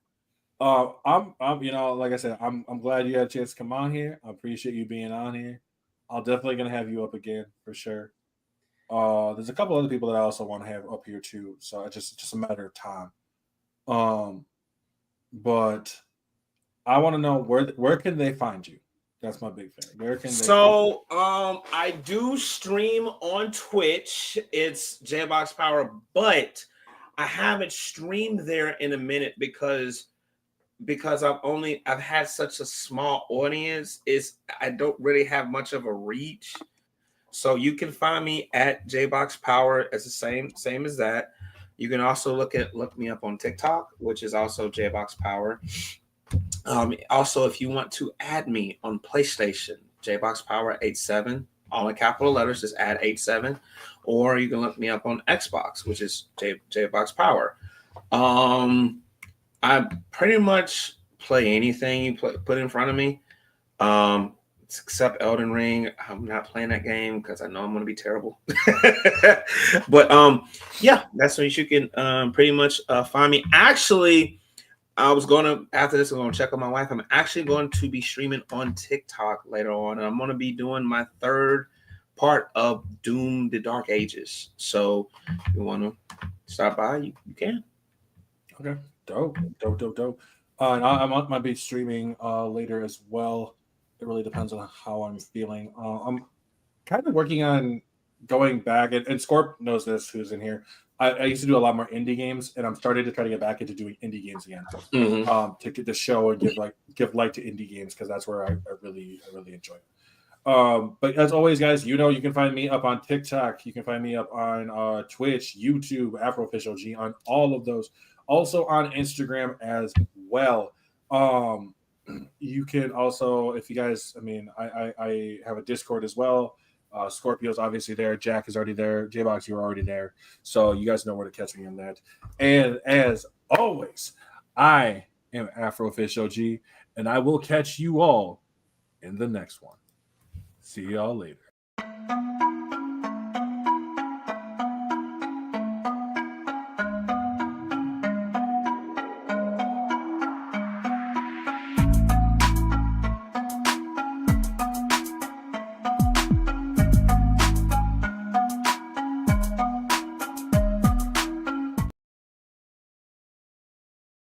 I'm, like I said, I'm glad you had a chance to come on here. I appreciate you being on here. I'm definitely gonna have you up again for sure. There's a couple other people that I also want to have up here too. So it's just a matter of time. Um, but I want to know where can they find you? That's my big thing. Where can they find you? So, I do stream on Twitch. It's JBox Power, but I haven't streamed there in a minute because I've had such a small audience. Is I don't really have much of a reach. So you can find me at JBox Power as the same as that. You can also look me up on TikTok, which is also JBox Power. Also, if you want to add me on PlayStation, JBox Power 87, all in capital letters, just add 87. Or you can look me up on Xbox, which is JBox Power. I pretty much play anything you put in front of me. Except Elden Ring. I'm not playing that game because I know I'm going to be terrible. But yeah, that's where you can pretty much find me. Actually, I was going to, after this, I'm going to check on my wife. I'm actually going to be streaming on TikTok later on, and I'm going to be doing my third part of Doom: The Dark Ages. So if you want to stop by, you can. Okay, dope. And I might be streaming later as well. It really depends on how I'm feeling. I'm kind of working on going back, and Scorp knows this, who's in here. I used to do a lot more indie games, and I'm starting to try to get back into doing indie games again. To get the show and give light to indie games, because that's where I really enjoy it. But as always, guys, you can find me up on TikTok. You can find me up on Twitch, YouTube, Afro Official G, on all of those. Also on Instagram as well. You can also, if you guys, I have a Discord as well. Scorpio's obviously there. Jack is already there. JBox, you're already there. So you guys know where to catch me on that. And as always, I am Afro Official G, and I will catch you all in the next one. See y'all later.